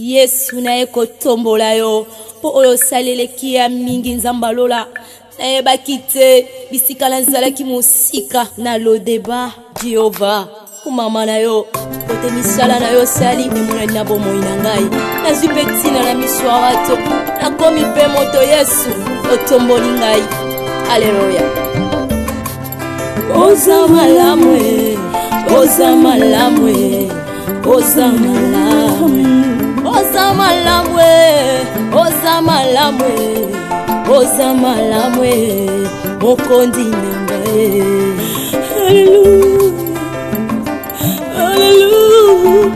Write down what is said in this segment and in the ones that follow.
Yesu na eko tombola yo po oyo saleleki ya mingi nzambalola na yebaki te bisika na nzalaki mosika na lodeba Jehova kumama na yo kote misala na yo sali emonani na bomoi na ngai nazwi mpe ntina na miso ya bato nakomi mpe moto Yesu otomboli ngai aleluya. Oza malamwe, oza malamwe, oza malamwe, oza malamwe, oza malamwe, oza malamwe, mokondi nangae. Hallelujah,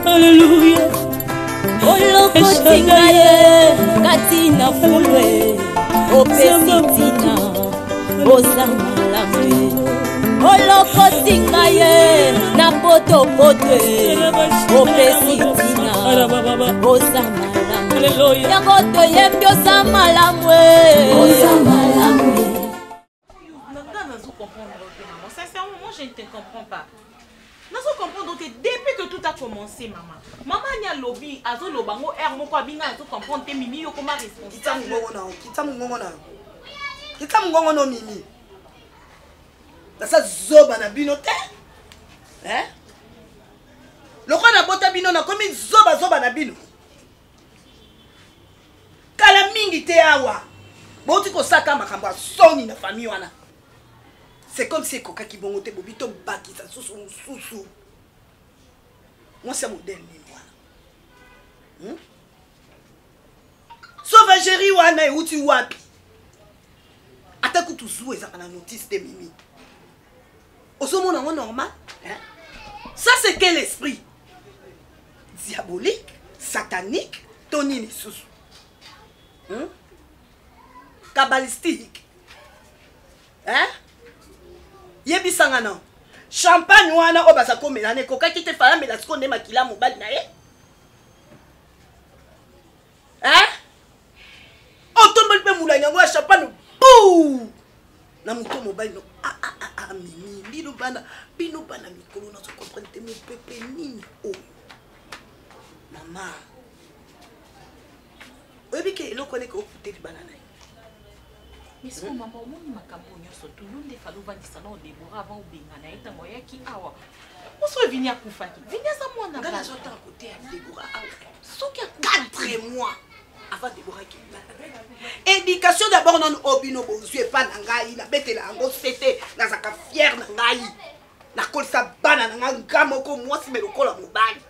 hallelujah, olokoti ngaye katina fulwe opesitina. Oza malamwe, olokoti ngaye na poto potwe opesitina. Oza malamwe, yango toyembi oza malamwe, oza malamwe. Sincèrement, moi je ne te comprends pas. Nous comprendre que depuis que tout a commencé, maman. Maman n'y a lobby, azo lobango er moko abinga azo comprendre te mimi yo comme responsable. Kita mungongo no mimi. Nasa zoba na bino te. Eh? Loko na bota bino na komi zoba na bino. Kala mingi te awa. Boti ko saka makambo soni na famille wana. C'est comme si koka ki bongo te bobito baki sa susu. Moi c'est modèle ni wana. Sauvagerie wana e uti wapi. Atako toujours ezaka na notice de mimi. Osomo na normal, hein? Ça c'est quel esprit? Diabolique, satanique, Tony Nisusu. Kabbalistique. Hein? Yebisanga non. Champagne wana obasa komela ne koka kite fala mela sikonde makila mobali na ye. Hein? Otombol pe mulanya ngwa champagne. Bouh! Na muto mobile no mimi bino bana mikolo na so comprendre te mo pepe nini o mama obi ke eloko ne ko futeli bana na mais c'est maman mo makambo nyoso tout le monde falo vandisa na Deborah avant obenga na eta moya ki awa oso vini akufaki vini sa mwana ngana so ta côté ya Deborah soki a 4 mois avant Deborah qui éducation d'abord non obino bozue pas na ngai na betela ngo c'était na zaka fier na ngai na kolsa bana na ngamo ko mwasi me lokola mobali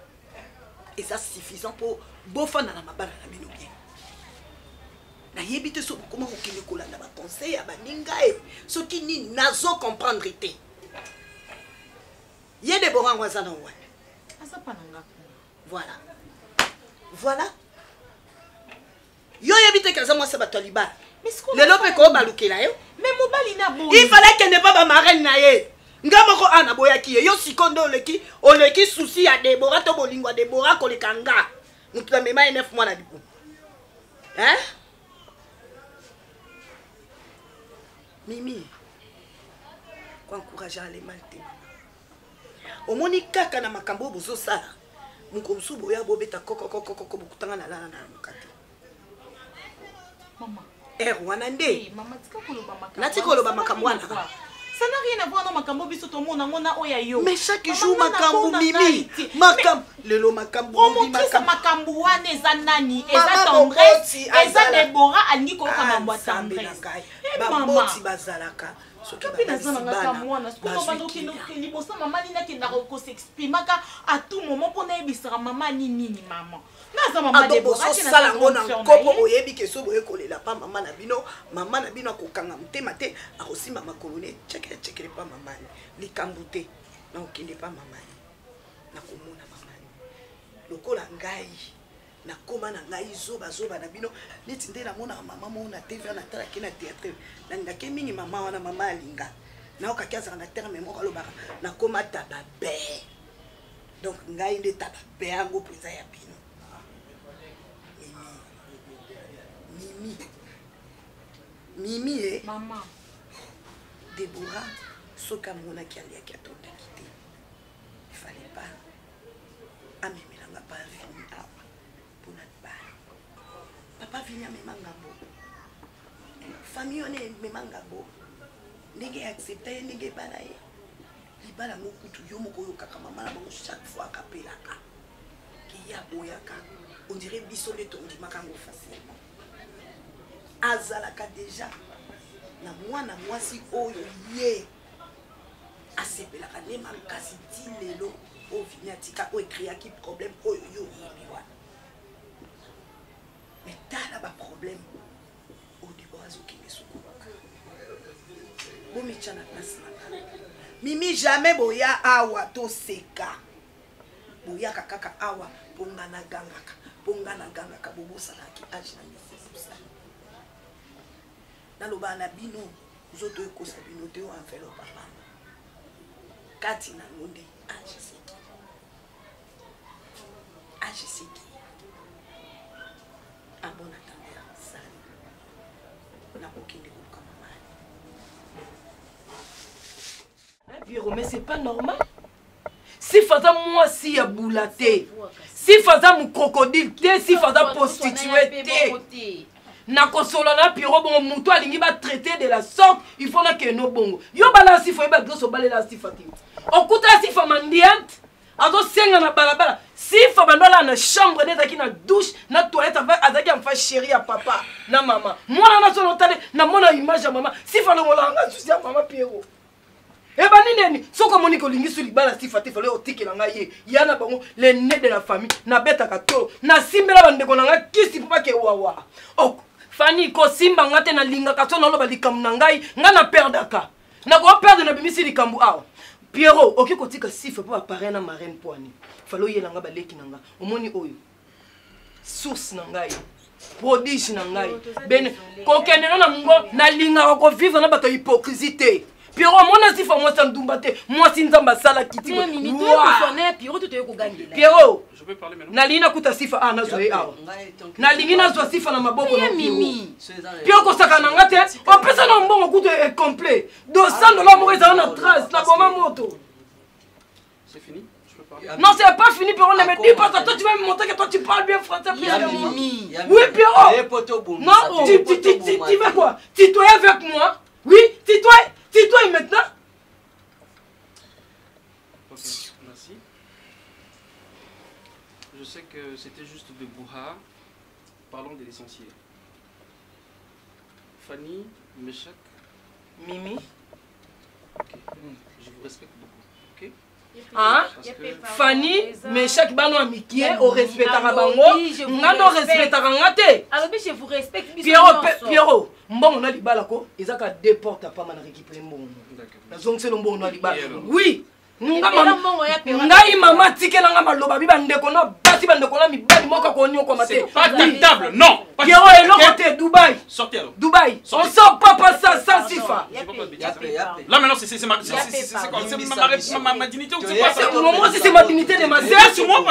et ça suffisant pour bofana na mabala na bino bien na yebite so comment okende kolanda ba conseil ya baninga e soki nini nazo comprendre te ye Deborah ngwaza na wa asa pananga voilà yo yebite kaza moi c'est batoliba le lope ko balukela yo mais mobali na bo il fallait qu'elle ne pas ba marraine na ye ngamoko ana boyaki yo sikondo oleki souci ya Deborah to bolingwa Deborah ko lekanga mutu na mema 9 mois na dipo hein mimi kwa encourager les maltais omoni kaka na makambo bozo sala mukomsu boya bobeta koko bokutanga na lana na mukati maman wana nde maman tika koloba makambo nati koloba makambo wana ça n'a rien à voir na makambo biso to mona ngona oya yo mais chaque jour makambo mimi makambo lelo makambo makambo wana eza nani eza tendresse eza Deborah alingi ko kamambo tendresse bamoti bazalaka soki nazana ngaka mwana sikoyo bandoki liboso mama nini akenda ko s'exprimaka à tout moment pour na ebisaka mama nini maman naza mama Deborah sala ngona kopo boyebi ke so boye kolela pa mama na bino akokanga mutema te akosimba makolo ne chekele pa mama likambu te na okende pa mama na komona mama lokola ngai na koma na ngai zoba na bino neti nde na mona mama mona TV na tala ke na théâtre na ngake mingi mama wana mama alinga na okakiaza na terme moko alobaka na koma tababe donc ngai nde tababe yango peza ya bino mimi maman Deborah soka mona qui allait qui attendait quitter il fallait pas amemela n'a pas fini pour notre bail. Papa vient me mangabo. Famille on est me mangabo. Nege accepter nege balaye. Libala mokutu yo moko yo kaka mama na bango chaque fois kapelaka. Ki ya boyaka. On dirait bisole tondi makango facilement. Azalaka déjà na mwana mwasi oyo ye asepelaka ne makasi ti lelo o vignatika o ekriaki problème oyo yo yebi wana. Mais tala ba problème au diboise okende sukuka. Bomi tchana place na Mimi jamais boya awa to seka. Boya kaka awa ponga na gangaka bobo salaki ajina nifesa. Naloba na bino zoto ekosa bino te o envelo papa. Kati na ngonde agiseki. A bon attendeur sali. Na kokende ko mama. Pierrot, mais c'est pas normal. Si faisant moi si à boulaté, si faisant mon crocodile, si faisant prostituée, na kosola na Pierrot bon muto alingi ba traiter de la sorte, il faut na que no bongo. Yo bala si faut ba grosso balé la si fati. Okuta si fa mandiante, azo senga na balabala. Si fa bandola na chambre neta ki na douche, na toilette avec azaki en fa chérie à papa, na maman. Moi na solo tale na mona image à maman. Si fa longola nga souci à maman Pierrot. Eh ben nini soko moni ko lingi suli bala si fati fallait otikela nga ye. Yana bango les nez de la famille, na beta kato, na simbela bande ko nga kisi papa ke wawa. Ok. Fanny ko simba ngate na linga kaso na loba likambu na ngai nga na perdaka na ko perdre na bimisi likambu awa Pierrot oki kotika sifa po apparaître na marraine poani falo yela nga baleki na nga omoni oyo source na ngai prodige na ngai ben ko kende na ngo na linga ko vivre na bato hypocrisie Pierrot mona sifa moi ça ndumba te moi si nzamba sala kiti Pierrot tu te ko gangela Pierrot je peux parler maintenant nalina kuta sifa na zoe awa nalingina zo sifa na maboko na mimi Pierrot ko saka na ngate o pesa na mbongo kuto est complet $200 mo eza na trace na boma moto. C'est fini, je peux parler. Non c'est pas fini Pierrot ne me dis pas ça, toi tu vas me montrer que toi tu parles bien français plus que moi. Oui Pierrot. Non tu veux quoi? Tutoyer avec moi? Oui tutoyer maintenant. Ok, merci. Je sais que c'était juste de brouhaha. Parlons de l'essentiel. Fanny, Meshach. Mimi. Ok, je vous respecte beaucoup. Ok? Hein? Fanny, Meshach bano amikie, au respectera bango. Ngando respectera ngate. Alors je vous respecte. Pierrot, mbongo na libala ko, ezaka deux portes à pas man récupérer mbongo. Na zong se mbongo na libala. Oui. Ngai mama tikela nga maloba biba ndeko na basi bandeko na mibali moka ko nyo ko mate. C'est pas table, non. Pierrot est là côté Dubaï. Sortez alors. Dubaï. On sort pas ça sans sifa. Là maintenant c'est ma dignité ou c'est quoi ça? Moi c'est ma dignité de ma sœur.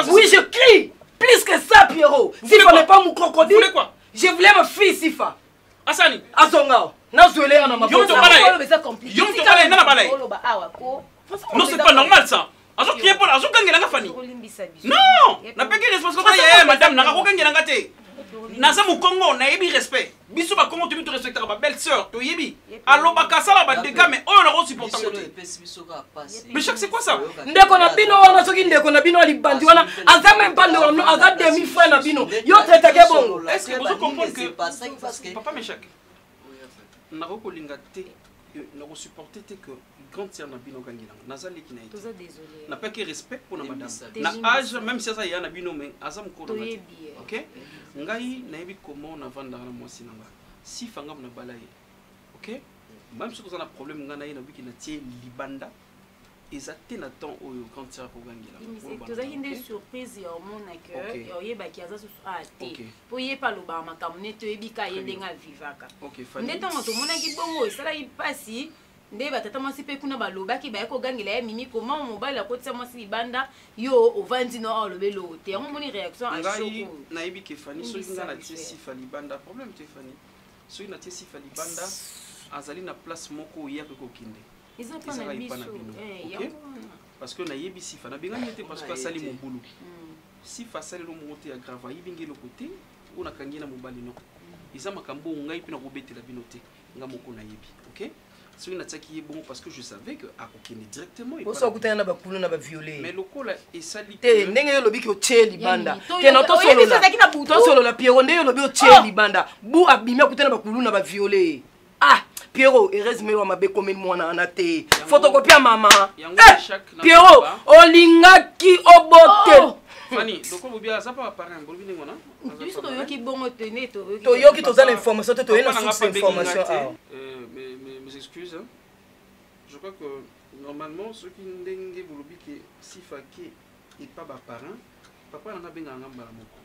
Oui, je crie. Plus que ça Pierrot. Sifa n'est pas mon crocodile. Vous voulez quoi? Je voulais ma fille Sifa. Asani. Azonga. Na zuele na ma. Yo to balaye na balaye. Non, c'est pas normal ça. Azo qui est pour azo kangela nga Fanny. Non, na peki responsabilité ya madame na ko kangela nga te. Na za mu Congo na yebi respect. Biso ba Congo tu respecter ba belle sœur, to yebi. Alo ba kasala ba dégâts mais on ne supporte pas. Mais chaque c'est quoi ça? Ndeko na bino wana soki ndeko na bino ali bandi wana aza même pas no aza demi frère na bino. Yo traite ke bon. Est-ce que vous comprenez que papa Meshach na ko linga te na ko supporter te que grande sœur na bino kangela nazali ki na été n'a pas que respect pour na madame na âge même si ça y a na bino mais azam ko na OK ngai na yebi comment na vanda na mwasi nanga si fanga na balaye OK même si vous avez un problème ngana na biki na tie libanda ezate na temps oyo grande sœur ko kangela tu as une surprise ya mona que oyeba ki aza su ate po ye pa loba makambo ne to yebika yelenga vivaka OK Fanny ndeto moto mona ki bongo sala ipasi nde batata mwasi pe kuna balobaki baye kogangela ya mimi comment mobile akotisa mwasi libanda yo ovandi no olobelo te yango moni réaction à chaud na yebi ke Fanny so nga na tie Sifa libanda problème te Fanny so na tie Sifa libanda azali na place moko ya ko kinde ils ont pas na biso parce que na yebi Sifa na binga ñete parce que asali mo bulu si face à l'homoté à grave il vient le côté on a kangi na mobali non ils ont makambo ngai puis na robete la binoté ngamoko na yebi OK c'est une attaque qui est bon parce que je savais que à kokene directement il faut que na ba kulu na ba violer mais lokola et ça li ndenge yo lobi ki o tcheli banda ke no to solo la Pierrot ndenge yo lobi o tcheli banda bu abimi akutana ba kulu na ba violer ah Pierrot heureusement wa mabe comme mwana na te photocopie ya mama Pierrot olingaki obote Fanny, donc on bien ça pas parler bon bien ngona juste to yoki bongo tene to yoki to za l'information to yena source information mes excuses hein. Je crois que normalement ceux qui ndenge bolobi que si faki et pas ba parent papa na benga ngamba la moko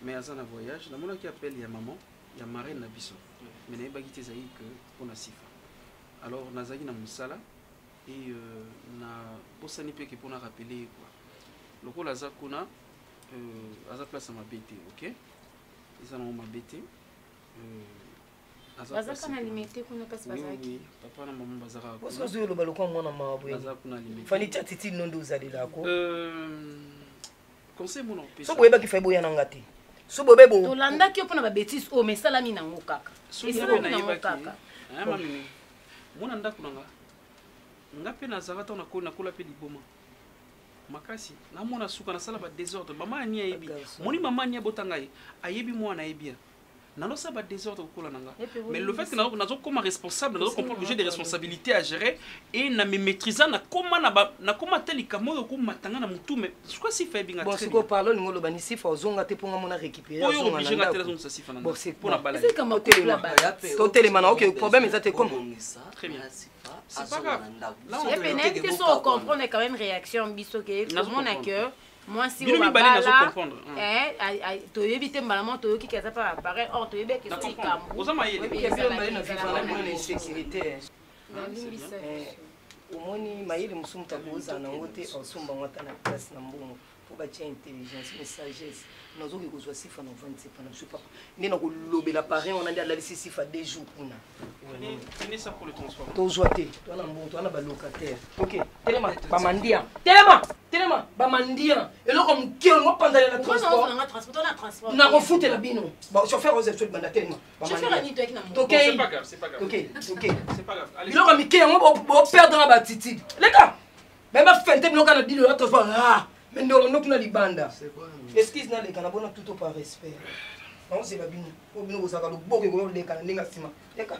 mais azana voyage na mona qui appelle ya maman ya marraine na biso mais na ba gité zaï que on a sifa alors nazaki na musala et na posani pe que pour na rappeler quoi lokola aza kuna aza place ma bete OK ils ont ma bete aza kana limité kuna kasi bazaki papa na maman bazaka parce que zo lo baloko mwana mabu aza kuna limité fani tati nondo uzalila ko conseil mon empêche so boyeba ki fa boya na ngati so bobebo to landa ki opona ba bêtise o mais salami na ngokaka esala na ngokaka ah mami mona ndako nanga ngape na zaka na ko na kola pe liboma makasi na mona suka na sala ba désordre mama ni ayebi moni mama ni botanga ayebi mwana ayebi nalo ça ba désordre kola nanga mais le fait que nazo comme responsable nazo comprendre que j'ai des responsabilités à gérer et na me maîtriser na koma telika moyo ko matanga na mutu mais je crois si fait bien bon si ko parle ni ngolo bani sifa ozonga te ponga mona récupérer ozonga obligé ngate la sa sifa na bon c'est pour la balade c'est comme to téléma na OK problème exact comment très bien c'est pas grave là on peut que ça comprendre quand même réaction biso que comment na cœur moi si on va pas comprendre to éviter malement to qui ça pas apparaît or to yebe que c'est comme oza mayele na sécurité omoni mayele musumu takoza na ngote osumba ngata na place na mbongo pour bâtir intelligence mais sagesse nazo ki kozwa sifa na 27 pas na je sais pas ni na ko lobela parrain on a dit la sifa 2 jours kuna tenez ça pour le transport to joité to na mbongo to na ba locataire OK telema ba mandia telema ba mandia eloko mukelo mo pandala na transport na ko foutre la bino ba chauffeur aux études banda telema chauffeur ni to avec na OK c'est pas grave OK c'est pas grave allez eloko mukelo mo perdre na ba attitude les gars même ba fente biloko na bino la transport mais non kuna libanda excuse na leka na bona tout par respect non c'est babino obino ko saka lo boke ko leka na ninga sima leka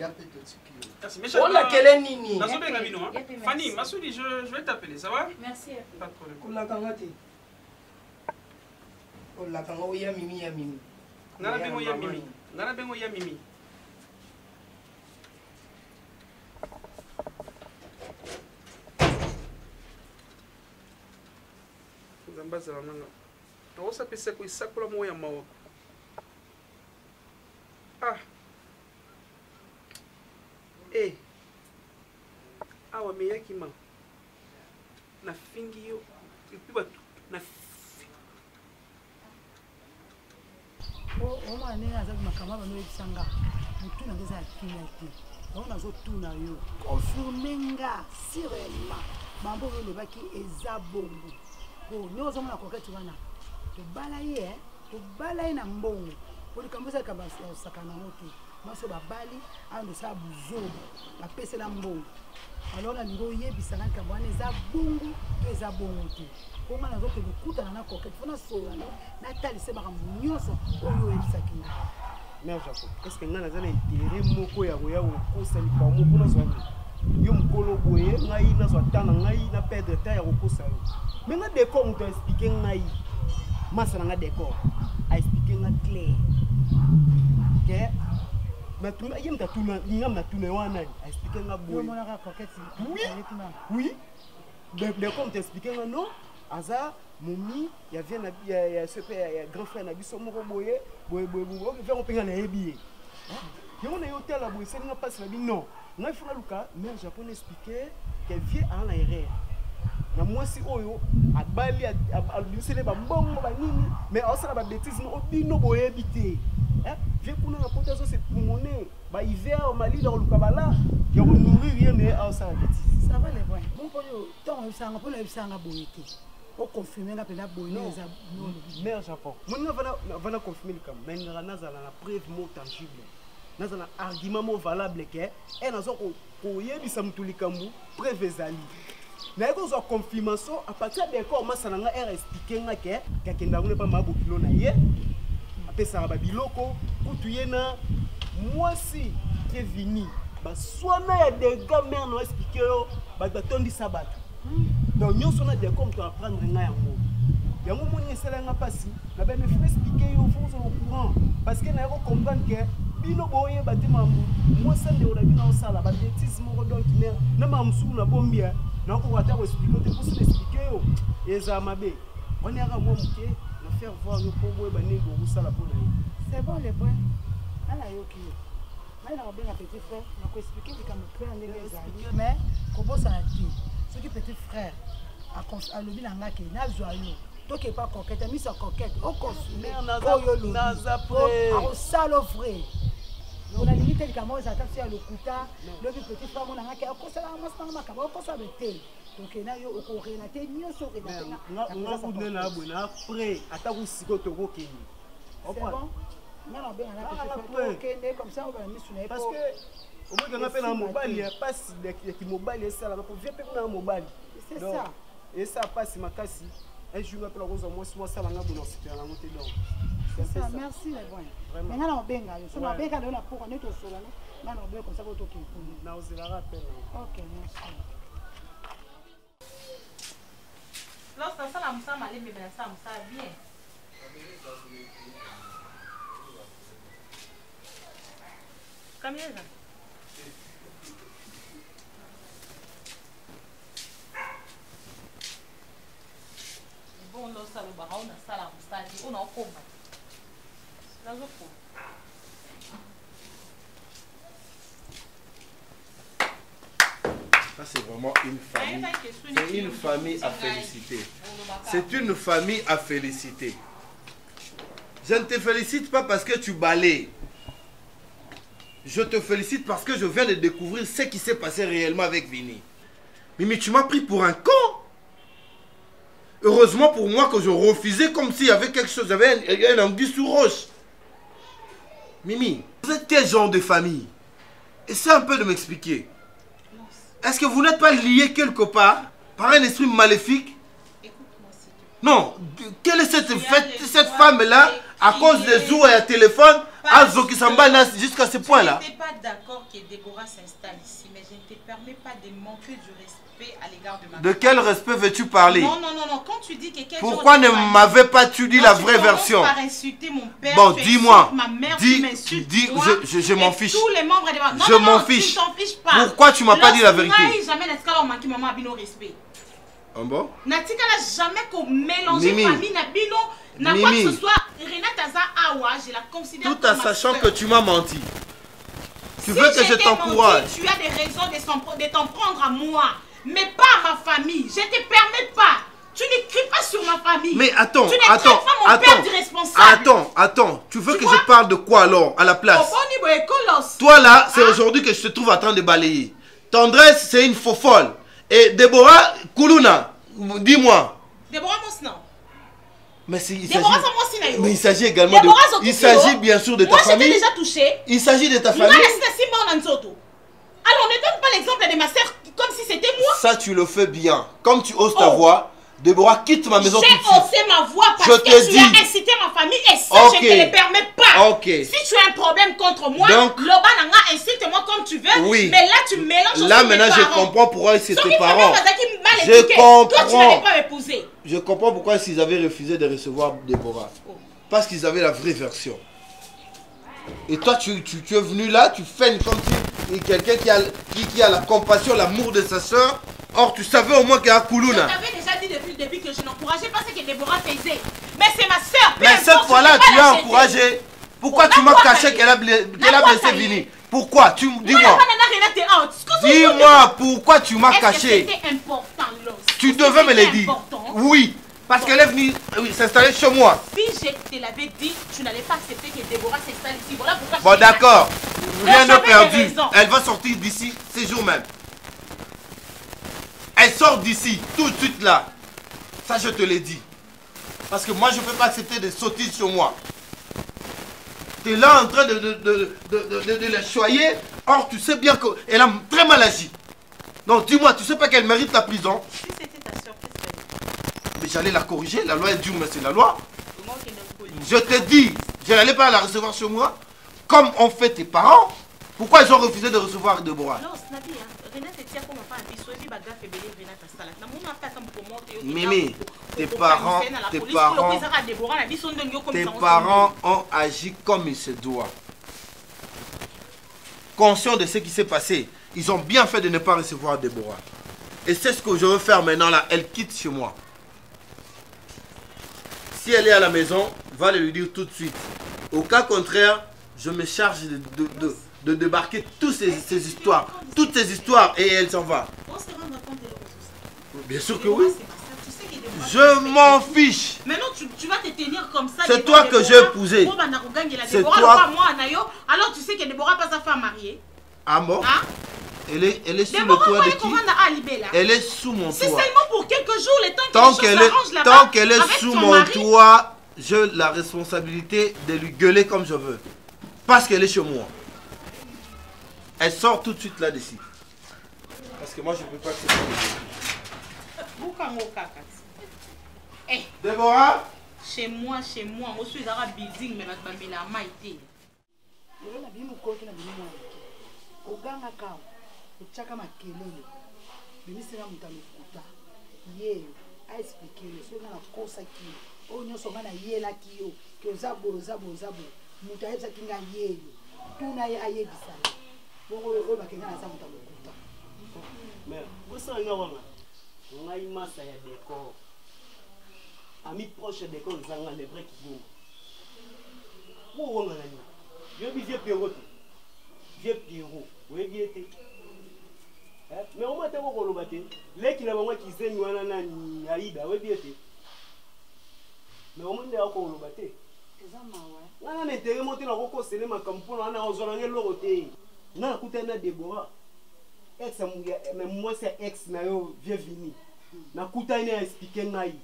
on la kele nini nazo benga bino Fanny Masudi je vais t'appeler ça va merci pas de problème ko la kangati ko la kango ya mimi ngana bengo ya mimi Zambazala nanga naosa pesa ko isakula moya mawa awa meyaki ma na fingi yo ipiba na oma ne aza makama bano ebisanga mutu na ngeza akina te ona zo tuna yo confirmenga sirema mambo yo lebaki eza bongo bo nyo zo mona koketi wana to bala ye na mbongo poli kambosa ka sakana moto maso ba bali ando sa buzo ba pesela mbongo alors na ngo yebisanga kambwana eza bongo to eza bongo te koma na zo ke kutana na koketi fona sola na talise ba nyonso oyo ebisaki nga mère Jacob est-ce que ngana za na intérêt moko ya koya kokosa lipa moko na zwa yo mukolo boye ngai na zwa tana ngai na perdre temps ya kokosa yo mais nga décor muto expliquer ngai masa nga décor a expliquer nga clair que mais tout yem ta tout ngam na tout ne wana a expliquer nga boye mona ka koketi oui décor te expliquer nga non aza momi ya vient na ya sepe ya grand frère na biso moko boye faire on penga na yebi yo na hotel la boye c'est nga passe la bi non nga fera luka mais japonais expliquer que vie en la erreur na mwasi oyo abali abisele ba mbongo ba nini mais osala ba bêtise no obino boye bité vie kuna na potazo c'est pour monnaie ba hiver mali dans luka bala ya ko nourrir rien mais osala bêtise ça va les voir bon pour yo tant ebisanga boye te au confirmer na pena boyé ça mère Japon moi va confirmer le camp mais nazala na preuve mot tangible nazala argument mot valable que et nazo ko yebisa mutu likambu preuve ezali na eko zo confirmation à partir de quoi masana nga er expliquer nga que kakenda ngone pa mabokilo na ye apesa ba biloko kutu yena moi si Kevini ba swana ya des gars mère no expliquer yo ba tondi sabat donc nous sommes des comme tu apprendre nga yango yango moni esala nga pasi na ben me expliquer yo faut au courant parce que na eko comprendre que bino boye batima moi ça de la bino sala ba bêtise mo donc mère na mamsu na bombia na ko wata ko expliquer te pour se expliquer yo eza mabe on est à moi muke na faire voir yo pour boye ba ningo usala pour na c'est bon le point ala yo ki mais na bien petit frère na ko expliquer comme frère ndenge mais ko bossa na ti ce qui petit frère a lobby na ngaki na joyeux donc est pas coquette mis sa coquette au consommer naza prêt au salo frère on a limité les cameras ça tape sur le kuta le petit frère mon ngaki ko sala masana makaba ko sa bete donc na yo ko relater nyoso relater na budne na abona prêt ata ko siko to ko keni c'est bon na bien na petit frère kende comme ça on va mis sur les parce que au moins qu'on appelle un mobile, il n'y a pas de mobile et ça là pour vieux peuple un mobile. C'est ça. Et ça passe ma casse. Un jour appelle rose moi ça là na bon c'était la montée donc. C'est ça, merci les bons. Maintenant on benga, so na benga na pour on est au sol là. Na on benga comme ça pour toquer. Na on se la rappelle. OK, merci. Lorsque ça la musa malé bébé ça musa bien. Combien ça? Bon, là, ça le barra, on a ça la moustache, on a un combat. Là, je trouve. Ça, c'est vraiment une famille. C'est une famille à féliciter. C'est une famille à féliciter. Je ne te félicite pas parce que tu balayes. Je te félicite parce que je viens de découvrir ce qui s'est passé réellement avec Vini. Mais tu m'as pris pour un con. Heureusement pour moi que je refusais comme s'il y avait quelque chose, il y avait un anguille sous roche. Mimi, vous êtes quel genre de famille? Essaie un peu de m'expliquer. Est-ce que vous n'êtes pas liés quelque part par un esprit maléfique? Non, quelle est cette femme-là à cause des jours et à téléphone à Zokisamba jusqu'à ce point-là? Je n'étais pas d'accord que Déborah s'installe ici, mais je ne te permets pas de manquer du respect à l'égard de ma De quel respect veux-tu parler? Non, quand tu dis que quelqu'un... Pourquoi ne m'avais pas tu dit la vraie version? Par insulter mon père, bon, dis-moi, ma mère, dis, je m'en fiche. Tous les membres de ma... Je m'en fiche. Tu t'en fiches pas. Pourquoi tu m'as pas dit la vérité? Jamais n'a manqué maman bino respect. Ah bon? Natika n'a jamais qu'on mélanger famille na bino na quoi que ce soit. Renata Aza Awa, je la considère tout en sachant que tu m'as menti. Tu veux que je t'encourage? Tu as des raisons de t'en prendre à moi, mais pas à ma famille. Je ne te permets pas. Tu ne cries pas sur ma famille. Mais attends, tu ne traites pas mon père d'irresponsable. Attends. Tu veux que je parle de quoi alors à la place? Toi là, c'est aujourd'hui que je te trouve en train de balayer. Tendresse, c'est une faux folle. Et Déborah Koulouna, dis-moi. Déborah Mosna. Mais il s'agit également de... Il s'agit bien sûr de ta famille. Moi, j'étais déjà touché. Il s'agit de ta famille. Alors, ne donne pas l'exemple de ma soeur comme si c'était moi. Ça, tu le fais bien. Comme tu oses ta voix, Déborah, quitte ma maison tout de suite. J'ai osé ma voix parce que tu as incité ma famille et ça, je ne te le permets pas. Si tu as un problème contre moi, Lobananga, insulte-moi comme tu veux. Oui. Mais là, tu mélanges aussi là, maintenant, je comprends pourquoi c'est tes parents. Je comprends. Toi, tu n'allais pas m'épouser. Je comprends pourquoi ils avaient refusé de recevoir Déborah. Parce qu'ils avaient la vraie version. Et toi, tu es venu là, tu fais comme si quelqu'un qui a la compassion, l'amour de sa soeur. Or, tu savais au moins qu'il y a Koulouna. Je t'avais déjà dit depuis le début que je n'encourageais pas ce que Déborah faisait. Mais c'est ma soeur. Mais cette fois-là, tu l'as encouragée. Pourquoi tu m'as caché qu'elle a blessé Vini? Pourquoi? Dis-moi. Dis-moi, pourquoi tu m'as caché? C'était important, tu devais me le dire. Oui. Parce qu'elle est venue s'installer chez moi. Si je te l'avais dit, tu n'allais pas accepter que Déborah s'installe ici. Voilà pourquoi. Bon, d'accord. Rien n'est perdu. Elle va sortir d'ici ces jours même. Elle sort d'ici, tout de suite là. Ça, je te l'ai dit. Parce que moi, je ne peux pas accepter des sottises sur moi. Tu es là en train de la choyer. Or, tu sais bien qu'elle a très mal agi. Non, dis-moi, tu sais pas qu'elle mérite la prison? Si c'était ta soeur, qu'est-ce qu'elle fait? Mais j'allais la corriger. La loi est dure, mais c'est la loi. Je te dis, je n'allais pas la recevoir chez moi. Comme ont fait tes parents. Pourquoi ils ont refusé de recevoir Deborah? Non, Snabi, Renate tient comme un biso et baga fait belé Renate Salat. Na mona fait comme pour monter. Mimi, tes parents ont agi comme il se doit. Conscients de ce qui s'est passé, ils ont bien fait de ne pas recevoir Deborah. Et c'est ce que je veux faire maintenant là. Elle quitte chez moi. Si elle est à la maison, va le lui dire tout de suite. Au cas contraire, je me charge de débarquer toutes ces histoires. Toutes ces histoires et elle s'en va. Bien sûr que oui. Je m'en fiche. Maintenant, tu vas te tenir comme ça. C'est toi que j'ai épousé. C'est toi. Alors tu sais que Deborah n'a pas sa femme mariée. Ah bon? Hein? Elle est sous le toit de qui? Elle est sous mon toit. C'est seulement pour quelques jours, le temps que les choses s'arrangent là-bas. Tant qu'elle est sous mon toit, j'ai la responsabilité de lui gueuler comme je veux. Parce qu'elle est chez moi. Elle sort tout de suite là-dessus. Parce que moi, je ne peux pas accepter. Déborah? Chez moi, on suis dans un building, mais je la maïté. Oganga kao uchaka makelele bimisera mutalukuta yeyo a expliquer so na kosa ki o nyoso ngana yela kiyo ke zabo mutaeza kinga yeyo tuna ye ayebisa bongo bakenga na sa mutalukuta mais kosa nga wanga ngai masa ya décor ami proche de décor zanga le vrai kigo wo wanga nani yo bi vie Pierrot vieux Pierrot oui bien été mais au moins t'es au colobaté les qui n'avaient pas qui s'est nous en a Aïda oui bien été mais au moins t'es au colobaté on a intérêt monter dans le côté cinéma comme pour on a aux oranges l'oroté on a écouté na Deborah ex mais moi c'est ex na yo vieux vini na kuta ina expliquer ngai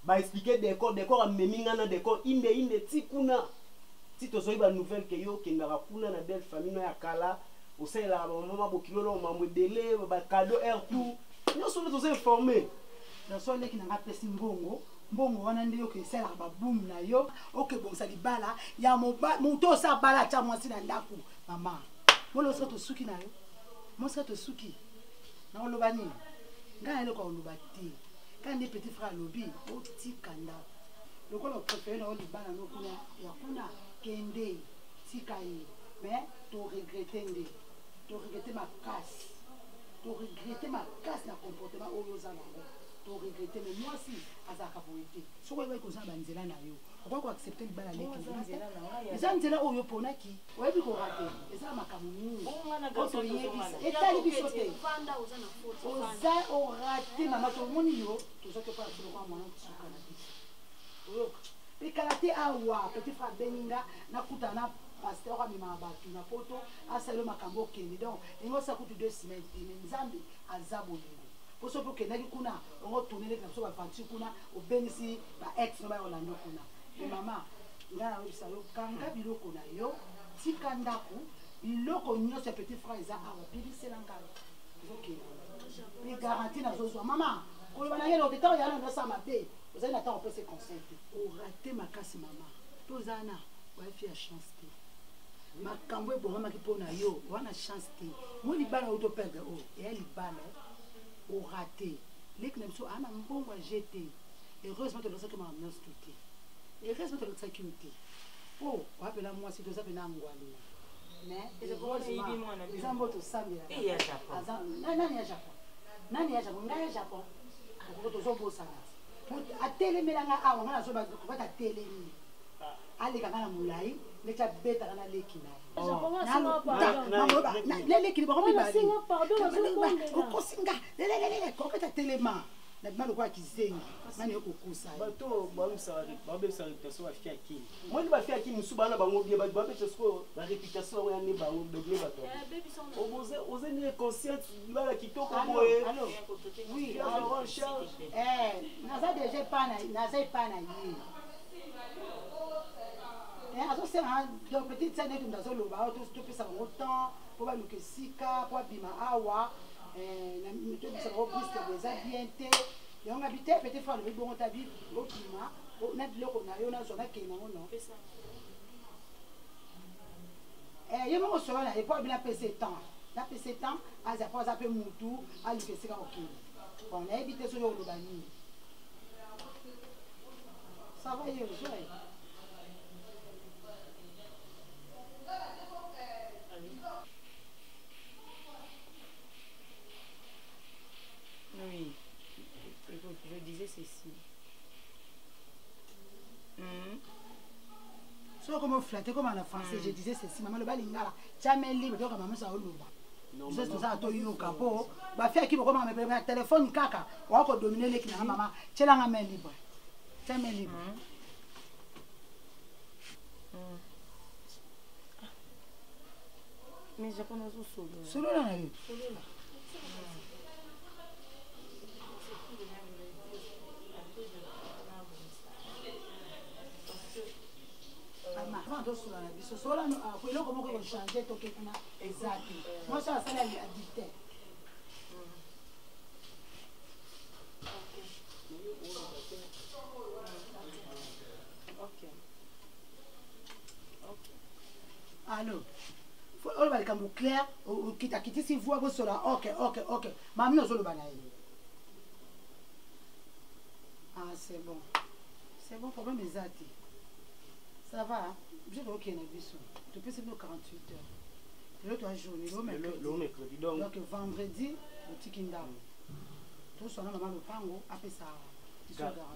ba expliquer décor a meminga na décor inde tikuna si tu as une nouvelle que yo qui n'a pas na belle famille ya kala au sein la maman bokilo lo maman délai ba cadeau air tout nous sommes tous informés dans son qui n'a pas pesi mbongo wana ndio ke sala ba boom na yo OK bon ça libala ya moto sa bala cha mwasi na ndaku mama molo so to suki na yo mo so to suki na olobani ngana le ko olobati quand des petits frères lobby o tikanda le ko lo préféré na olibana no kuna ya kuna kende tikaye mais to regretter ma casse na comportement au yozana to regretter mais moi aussi azaka boité so ko ko za banzela na yo ko ko accepter libala leki eza nzela oyo pona ki oyebi ko rater eza makamu mingi to yebisa etali biso te oza o rater mama to moni yo to zo ke pa to ko mwana tsaka na biso pe kalate awa petit frère beninga na kutana pasteur amima batu na poto asalo makambo kende donc ngo sa kutu 2 semaines et nzambe azabo lingo poso po kenda kuna ngo tourner avec so ba fanti kuna o benisi ba ex no ba olando kuna mais maman ngana we salo kanga biloko na yo tikanda ku biloko nyoso petit frère za awa bilisela ngalo OK ni garantie na zo maman ko bana yelo te taw yana na sama be vous allez attendre un peu ces conseils au rater ma casse maman tozana wa fi a chance te makambo ebonga ki pona yo wana chance te mo libala auto perdre o et libala au rater les que so ana mbongo jeter heureusement que ça que ma mère tout et heureusement que ça sécurité oh wapela moi si toza pena ngwali mais les ambo to sambela et ya Japon nani ya Japon ngai ya Japon ko to zo bosana atelemelanga awa ngana so ba ko ta telemi ale kangana mulai leta beta kana leki na leki ba ko mi ba ko singa lele ko ta telema na bimalo kwa kizengi mani yoko kusa bato ba msa réputation ba fia ki moi ni ba fia ki musu bana bango bia ba pe chesko la réputation ya ni ba o de bato oze ni conscient ba la kitoko boye oui alors cher. Naza déjà pas na yé. C'est un petit scène qui nous a loba tout ça autant pour ba luke sika pour bima awa na mito bisa ko piste des ambienté et on habitait peut-être faire le bon ta vie au climat na biloko na yo na zona ke na non yo mo so na e pour bien passer temps la passer temps à ça pas ça peut mutu à luke sika OK on a habité sur le lobani ça va yo joie. Oui, je disais ceci. So comme flatter comme en français, je disais ceci. Maman le balingala, jamais libre donc maman ça oloba. Je sais ça to yo kapo, ba faire qui comme me téléphone kaka, on va dominer les kina maman, tela nga main libre. Jamais libre. Mais je connais tout solo. Solo là yo. Solo là. Avant de cela, ce soir, il faut comment changer tout ce qu'on a exact. Moi, ça, c'est la dictée. Allô? On va le cambo clair, qui t'a quitté si vous avez cela. Ok. Maman, nous allons balayer. Ah, c'est bon. C'est bon, problème exact. Ça va, hein? Je vais OK, tu peux se faire 48 heures. L'autre journée, le mercredi. Donc, vendredi, le Tikinda. Tout ça, maman, le pango, après ça.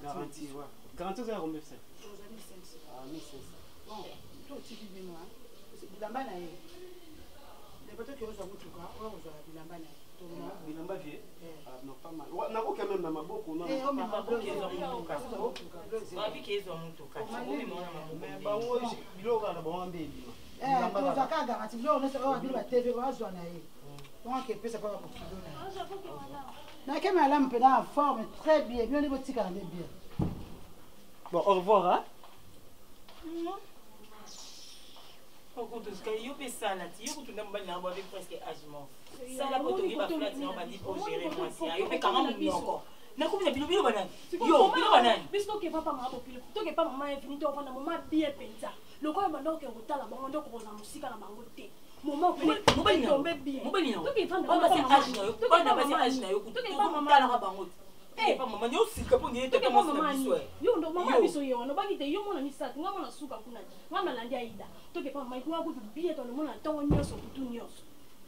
Garantie, ouais. Garantie, c'est combien ça? 1500. Ah, 1500. Bon, toi, tu dis moi. Bilamba na ye. Les bateaux qui ont ça, tu vois, on va bilamba na ye. Bilamba vie. Ah, non, pas mal. On a aucun même dans ma bouche, non? Eh, on m'a beaucoup qui ont mon cas. On a vu qu'ils ont mon cas. Mais bah, moi, il aura le bon bébé. Tu as qu'à garantir. On a vu la TV, on a joué na ye. Donc, il peut se faire pour kilo na. Na que ma lame peut en forme très bien. Bien, les boutiques en est bien. Bon, au revoir, hein? Yo pe sala ti yo kutunda mbali na bobe presque agement sala poto ki ba flat na ba di pour gérer moi si yo pe kama munoko na ko bina bilo banani yo bilo banani biso ke papa mama popilo to ke papa mama fini to fana mama bien penza lokola bando ke rotala bango ndo ko na musika na bango te mama ko mobali tombe bien mobali to ke fanda ba se agina yo ba ba se agina yo to ke mama tala ka bango pa mama yo sika po ni te ka mama biso yo ndo mama biso yo no bakite yo mona misatu nga mona suka kuna ngama landi aida to ke pa mama ko ku biye to mona tongo nyoso kutu nyoso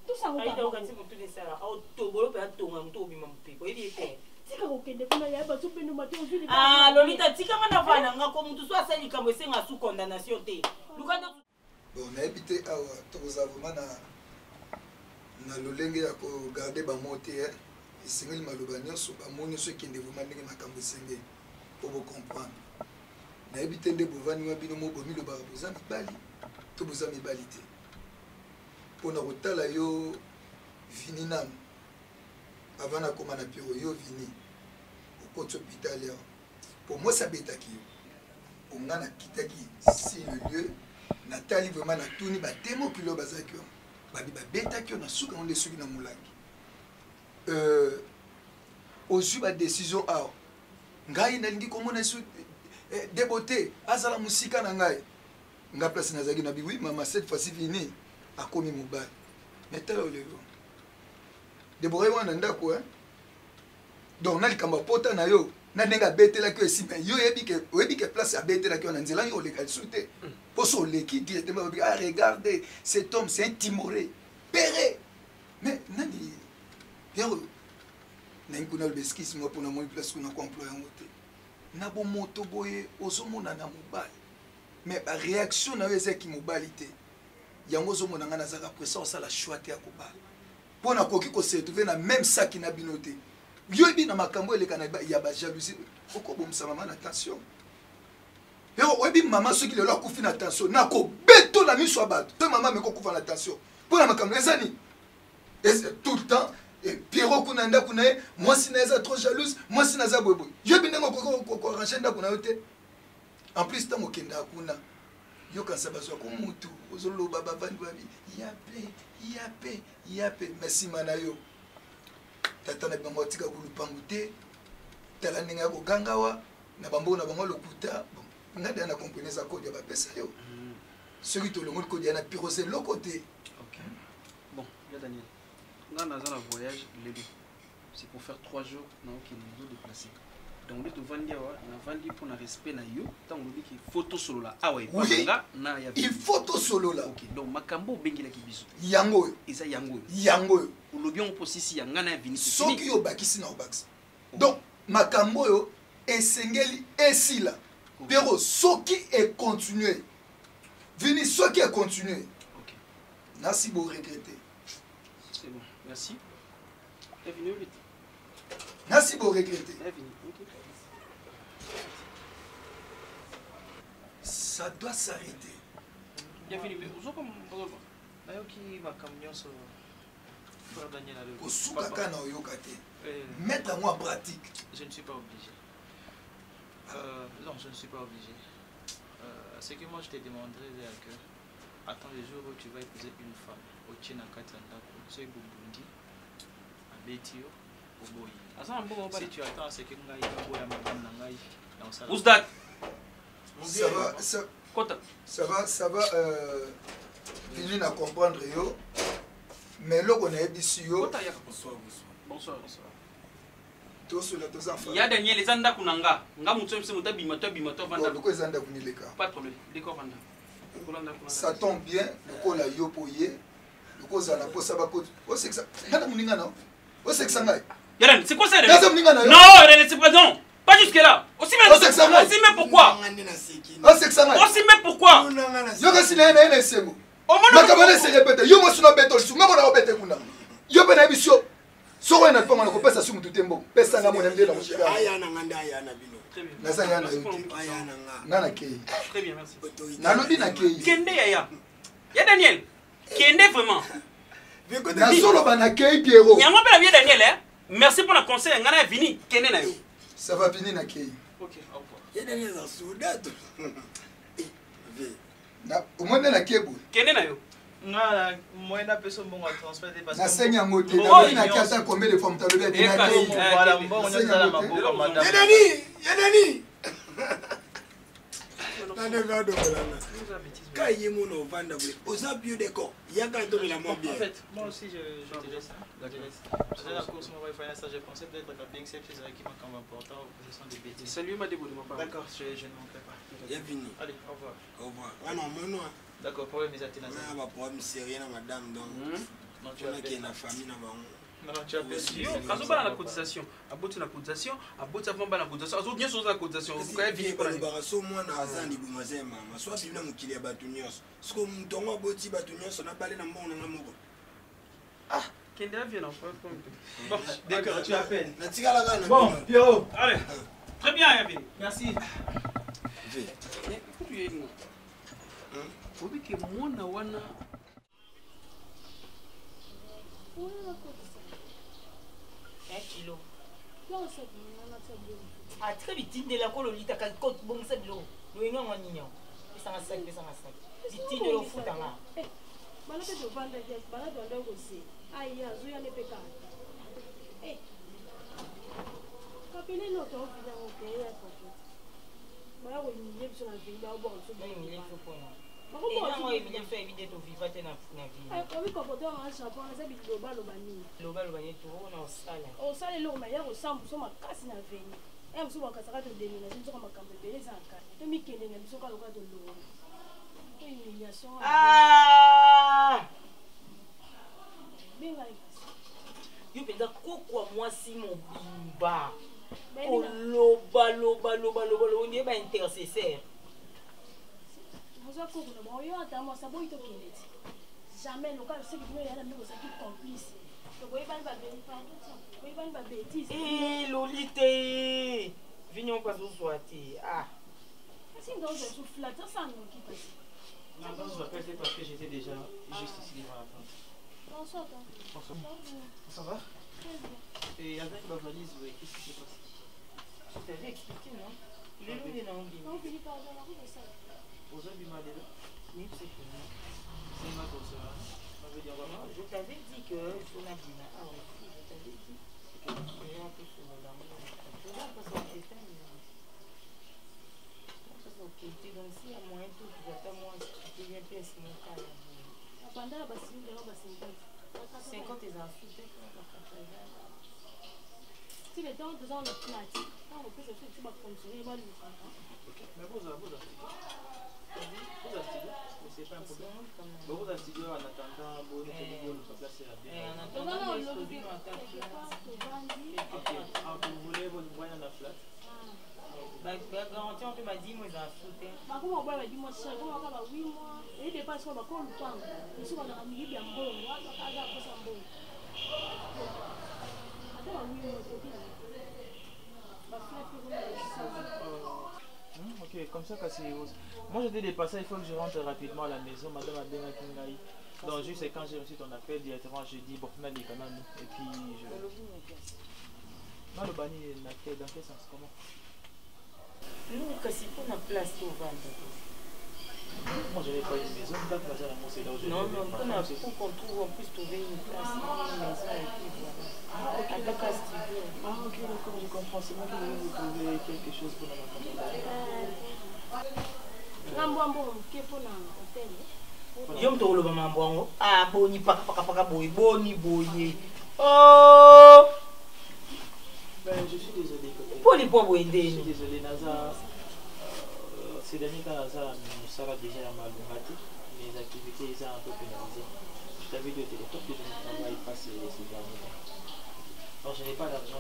tout ça aida o kanti mutu ni sala au to bolo pe atonga mutu obima mpepo ebi ete tika ko kende kuna ya ba tupendo mate o vile lolita tika nga vana nga ko mutu so asali kambo esenga sous condamnation te lukando bon na habité awa to vraiment na lolenge ya ko garder ba moté esengeli maloba nyonso bamoni so ekende vraiment ndenge makambo esengeli po bocomprendre nayebi te nde bovandi mwa bino mobomi lobaka boza mibali to boza mibali te mpona kotala yo vini nano avant nakoma na piro yo vini okoti hôpital awa po mwasi abetaki yo onga nakitaki si le lieu natali vraiment natuni batemo kilo bazalaki yo babi babetaki yo na suka ngo nde soki na molangi ozwi badécision awa ngai nalingi komona so debote azala mosika na ngai nga place nazalaki na biwi mama cette fois-ci vini akomi mobali mais tala olelo debore wana ndako donc na likambo pota na yo na ndenge abetelaki yo esime yo oyebi ke place abetelaki yo na nzela yo oleka lisu te mpo so oleki directement obi ah regardez cet homme c'est un timoré péré mais nani bien nangi kuna lobeskisi mwa mpona moi place kuna koemploye yango te na bomoto boye ozomona na mobali mais baréaction na yo ezalaki mobali te yango ozomona ngai nazalaka presa osala choix te ya kobala mpo nakoki kosetrouve na même saki na bino te yoyebi na makambo eleka ya bajalousie okobomisa mama na tension oyebi mama soki lelo akufi na tension nakobetola miso ya bato mpe mama mekokufa na tension mpo na makambo ezani tout le temps Pierrot kuna ndako na ye mwasi na eza trop jalouse mwasi na za boyeboy yo bindengo ko arranger ndako na yo te en plus ntango okenda kuna yokanisa bazwa ko mutu ozoloba bavandi babi yape mais nsima na yo tata na bango atika kolupangu te tala ndenge ya kogangawa na bamboko na bango lokuta nga deya na comprene eza kode ya bapesa yo soki tolongoli kode ya na piro se loko te. Bon, ya Daniel nga naza na voyage lelo c'est pour faire 3 jours na okende zo déplacer donc nde tovandi awa navandi mpo na respect na yo ntango olobiki fo tosolola awa ebanga na ya il faut tosolola. ok donc makambo obengelaki biso yango oyo eza yango oyo olobi yango mpo sisi ya nga na ya vini soki obakisi na obakisi donc makambo oyo esengeli esila pero soki econtinue vini soki econtinue nasi boregrete. C'est bon, merci. Elle est venue vite. Merci pour regretter. Elle est venue, ok. Ça doit s'arrêter. Bienvenue, mais vous comme d'ailleurs qui va camion sur frère Daniel avec au soukaka na oyokate. Mettre moi en pratique. Je ne suis pas obligé. Non, je ne suis pas obligé. Ce que moi je te demanderais c'est que attends le jour où tu vas épouser une femme au Tchénakati Andako, c'est Bubundi, à Betio, au Boyi. Si tu attends, c'est que Ngaï va boire madame Nangaï dans sa. Ousdak. Ça va venir à comprendre yo. Mais là on a ici yo. Bonsoir. Il y a Daniel les anda kunanga. Nga mutso mse mutabima vanda. Pourquoi les anda kunileka? Pas de problème. Décor vanda. Ça tombe bien, le col a yopoye, le col a la poste à bas-côte. Oh, c'est que ça. Y'a Mouningana. Oh, c'est que ça. Yaran, c'est quoi ça? Non, c'est pas non. Pas jusque là. Aussi même pourquoi? Oh, c'est que ça. Aussi même pourquoi? Yo que si n'est semo. Ma cabane se répète. Yo mo suno beto su. Ma mo na bete kuna. Yo be na bisio. So ko na pa ma ko pesa su mutu tembo. Pesa nga mo na ndela mo shika. Aya na nganda aya na bino. Très bien, merci. Kende yaya. Ya Daniel. Kende vraiment. Na solo bana kei Pierrot. Yango pe la vie Daniel hein. Merci pour le conseil. Ngana vini kende na yo. Ça va venir na kei. OK, au revoir. Ya Daniel za sudato. Na umone na kebu. Kende na yo. Non, moi na personne bon transfert parce que na senya ngote na na kiata combien de fois mtalo bia dina kei. Voilà, bon on est dans la maboka madame. Yedani. Nane vado belana. Quand il mon vendre aux appuis des corps, il y a quand même la moins bien. En fait, moi aussi je te laisse. J'ai la course mon wifi ça j'ai pensé peut-être que bien accepté les équipements comme important ce sont des bêtises. Salut ma déboule de ma part. D'accord, je ne manquerai pas. Bienvenue. Allez, au revoir. Au revoir. Ah non, moi non. D'accord, problème mes atteindre. Ah bah problème c'est rien madame donc. Non, tu as qui la famille na bango. Non, tu as perdu. Azo bana la cotisation, aboti na cotisation, aboti avant bana cotisation, azo bien sur la cotisation. Vous avez fini par le barasso moi na azandi bumazema. Ma soit bibna mukili ya batu nyos. Siko mtongo aboti batu nyos na balé na mbongo na moko. Ah, kende vient en fait. Bon, d'accord, tu appelles. Na tigala kana. Bon, Pierrot. Allez. Très bien, Yavi. Merci. Mais écoute, tu es nous. Faut que moi na wana kilo. Ah, très vite, de la colonie, t'as qu'à côté, bon, c'est de l'eau. Le nom en ignon. Et ça m'a sac, ça m'a sac. Si tu de l'eau, fout en là. Malade de vendre, malade de aussi. Aïe, Zouya n'est pas. Eh, Capilé, non, t'as envie d'un pays à côté. Voilà, oui, il y a sur la ville, là, bon, c'est bien. Il faut pour moi. Moi, il fait éviter de vivre dans la vie. Oui, quand on a un chapeau, on a des global au bani. Global au bani, tout le monde au salaire. Au salaire, le meilleur au sang, pour ma casse n'a venu. Et on se voit qu'à ça de déménager, nous sommes à camper, les encas. Et Mickey, nous sommes à l'eau de l'eau. Humiliation. Ah! Bien, yo penda kokwa mwasi mobimba. Loba, on est pas intercesseur. Jamais le cas c'est que nous y a même ça qui complice. Donc vous voyez pas bêtise. Eh Lolité. Vignons pas au soirée. Ah. C'est donc je souffle là ça nous qui passe. Non, je vous appelle parce que j'étais déjà juste ici devant la porte. Bonsoir. Bonsoir. Ça va? Et avec la valise, qu'est-ce qui s'est passé? Je t'avais expliqué, non? Il est loin de Nambima. Vous avez du mal là? Oui, c'est que non. C'est ma cause, ça veut dire quoi? Je t'avais dit que sur Nambima. Ah oui, je t'avais dit. Je vais un peu sur Nambima. Je vais un peu sur le destin. Ok, tu donnes si à moins tout, tu vas pas moins expliquer bien plus mon cas. Pendant la bassine, il y a 50 et un sous. Si les dents de dans le plat, quand on peut se faire, tu vas fonctionner, il va nous faire. Mais vous avez c'est pas un problème. Vous avez studio en attendant, vous placer la bien. En attendant, vous voulez vous voyez la flat? Garantie, on m'a dit, moi, j'ai un soutien. Comment on va dire, moi, ça, comment on va 8 mois, et des passes, on va quoi, le temps. Et si on a un millier bien bon, on va faire ça bon. Attends, 8 mois, c'est bien. Ok, comme ça, moi je t'ai dépassé, il faut que je rentre rapidement à la maison, madame Adena Kingaï. Donc juste quand j'ai reçu ton appel directement, je dis bon, on a les canaux et puis je... Non, le bani, dans quel sens, comment? Nous, kasi pour la place au ventre. Moi je n'ai pas une maison, donc là c'est là où je... Non, non, pour qu'on trouve, on puisse trouver une place, une maison et puis voilà. Ok, d'accord. Ah ok, d'accord, je comprends. C'est moi qui vais vous trouver quelque chose pour la maison. Yo mtolo ba mambo ah boni paka boy boni boye oh ben je suis désolé boni po boye je suis désolé Naza ces derniers temps Naza ça va déjà mal mes activités sont un peu pénalisées. Je t'avais dit au téléphone que je ne travaille pas ces derniers temps. Alors je n'ai pas d'argent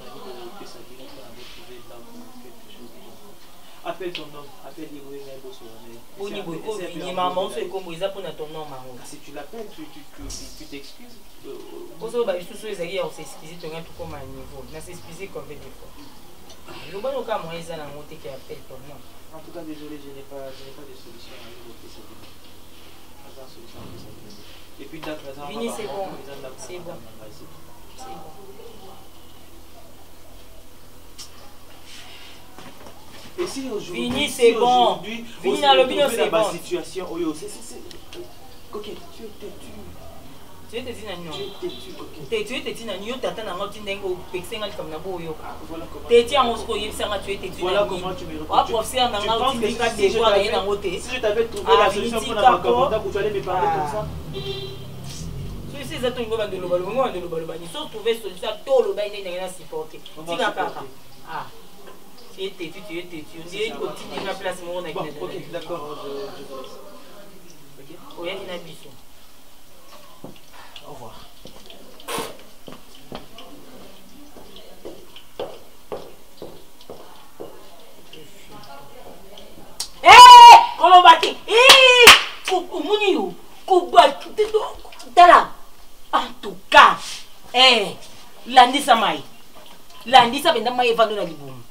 que ça dirait qu'on avait trouvé là pour quelque chose. Appelle ton nom, appelle Iroué Membo sur Boni boy, oh vini maman, c'est comme ça pour ton nom maman. Si tu l'appelles, tu t'excuses. Parce que tout ça on s'excuse, tu regardes tout comme un niveau. On s'excuse combien de fois. Le bon cas moi ils ont monté qui appelle ton nom. En tout cas désolé, je n'ai pas de solution à évoquer cette vidéo. Et puis d'accord, Vini c'est bon. C'est bon. C'est bon. Et si aujourd'hui, Vini c'est bon. Vini dans le bino c'est bon. Situation, c'est coquette, tu es têtu. Tu es têtu na nyo. Tu es têtu, coquette. Tu es têtu na nyo, tata na ngoti ndengo pexenga comme na boyo. Voilà comment. Têtu en osko yebsanga tu es têtu. Voilà comment tu me réponds. Ah professeur na ngoti ndika de quoi na ngote. Si je t'avais trouvé la solution pour la macabonda, tu allais me parler comme ça. Si ça tombe dans le balo, on le balo bani. Sauf trouver solution tout le bain n'est rien supporter. Tika kaka. Ah. Tu es têtu. On dirait une continue la place mon avec. Ok, d'accord, je te laisse. OK. Oya ina biso. Au revoir. Kolobaki. Munio. Kubaki. Tala. En tout cas, landisa mai. Landisa benda mai evando na libumu.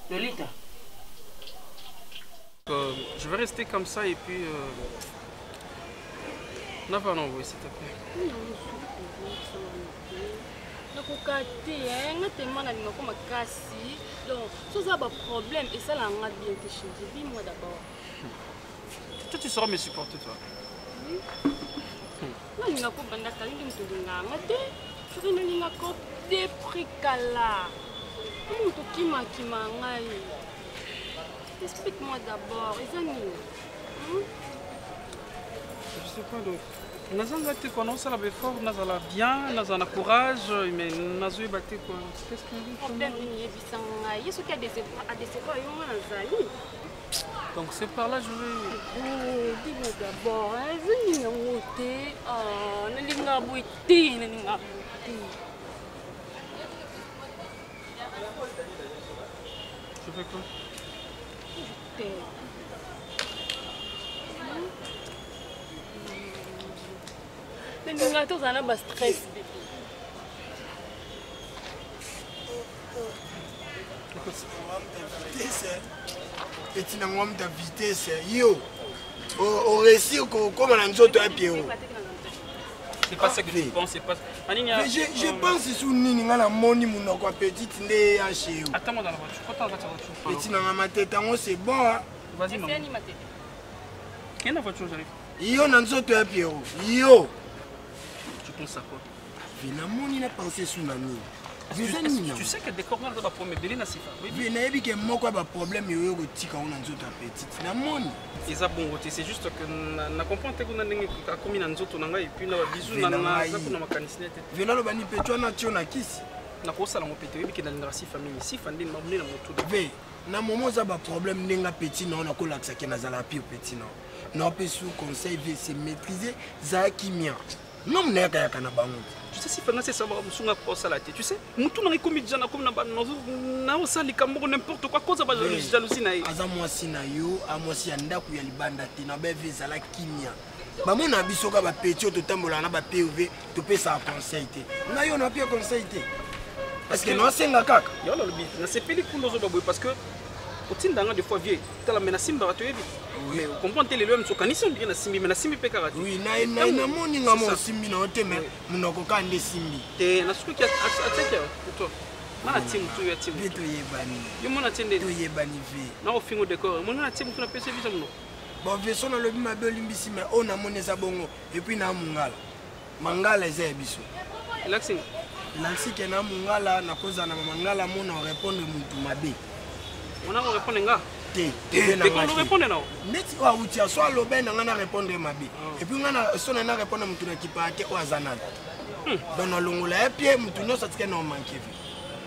Lolita. Je vais rester comme ça et puis... n'a pas l'envoyer s'il te plaît. nakokate nga tellement nalinga ko makasi donc soza ba problème et ça la nga bien te changer dis-moi d'abord. Toi tu sauras me supporter toi. Oui. Nalinga ko banda kalingi mtolinga nga te soki nalinga ko deprikala mutu kima ngai. Explique-moi d'abord ezani. Je sais pas donc. Nazanga te quoi non ça l'avait fort nazala bien nazana courage mais nazui batté quoi qu'est-ce qu'on dit problème ni bisanga yeso ki a des yo nazali donc c'est par là je vais dis-moi d'abord zini ngote nalinga boiti nalinga boiti je fais quoi nalinga tozala na ba stress ok Petit nango ta vitesse yo au récit comme on a nzoto à Pierrot. C'est pas ça que tu penses, c'est pas. Mais je pense sous nini ngala moni munoko petite ndé ya chez vous. Attends-moi dans la voiture. Quand on va voiture. Petit nanga ma tête en c'est bon hein. Vas-y maman. Quelle est la voiture j'arrive? Yo na nzoto à Pierrot. Yo. Tu penses à quoi? Vina moni na penser sous nani. Tu sais que des corps dans la première belé na sifa. Oui, na ebi ke moko ba problème yo ko tika on nzoto petite. Na moni. Eza bon côté, c'est juste que na comprendre que na ndenge ka komi na nzoto na ngai et puis na ba bisou na za ko na makanisnete. Vena lo bani petwa na tio na kisi. Na ko sala mo pete ebi ke na ndra sifa mimi sifa ndine mamune na motu. Ve na momo za ba problème ndenga petit na on ko laksa ke na zala pi petit na. Na pe sous conseil ve se maîtriser za kimia. Non na ka na bango. Tu sais si fanga c'est savoir musunga pour ça la tête. Tu sais, mutu na komi jana comme na osali kambo n'importe quoi cause ba jalousie na ye. Aza mwasi na yo, a mwasi ya ndaku ya libanda te na be visa la kimia. Ba mona bisoka ba petio to tambola na ba POV to pesa conseil te. Na yo na pia conseil te. Parce que non senga kaka. Yo lo bi na sepeli kundo zo baboy parce que otindanga des fois vieux. Tala mena simba ba to yebi. Mais vous comprenez les lois sokanisi on dirait na simbi mais na simbi pe karate. Oui, na moni nga mo simbi na ote mais munoko ka nde simbi. Te na suku ki ateke to. Mana timu tu ya timu. Vito yebani. Yo mona tende. To yebani ve. Na ofingo décor. Mona timu tu na pese visa muno. Bon veso na lobi mabe limbisi mais on a monesa bongo et puis na mungala. Mangala eza biso. Relaxing. Relaxing ke na mungala na koza na mangala mona répondre muntu mabe. On a répondre nga. Te on répondre na. Neti wa utia so lobe na ngana répondre mabe. Et puis ngana so na répondre muntu na kipate o azana. Dans na longola et puis muntu nyoso tsike na manke vi.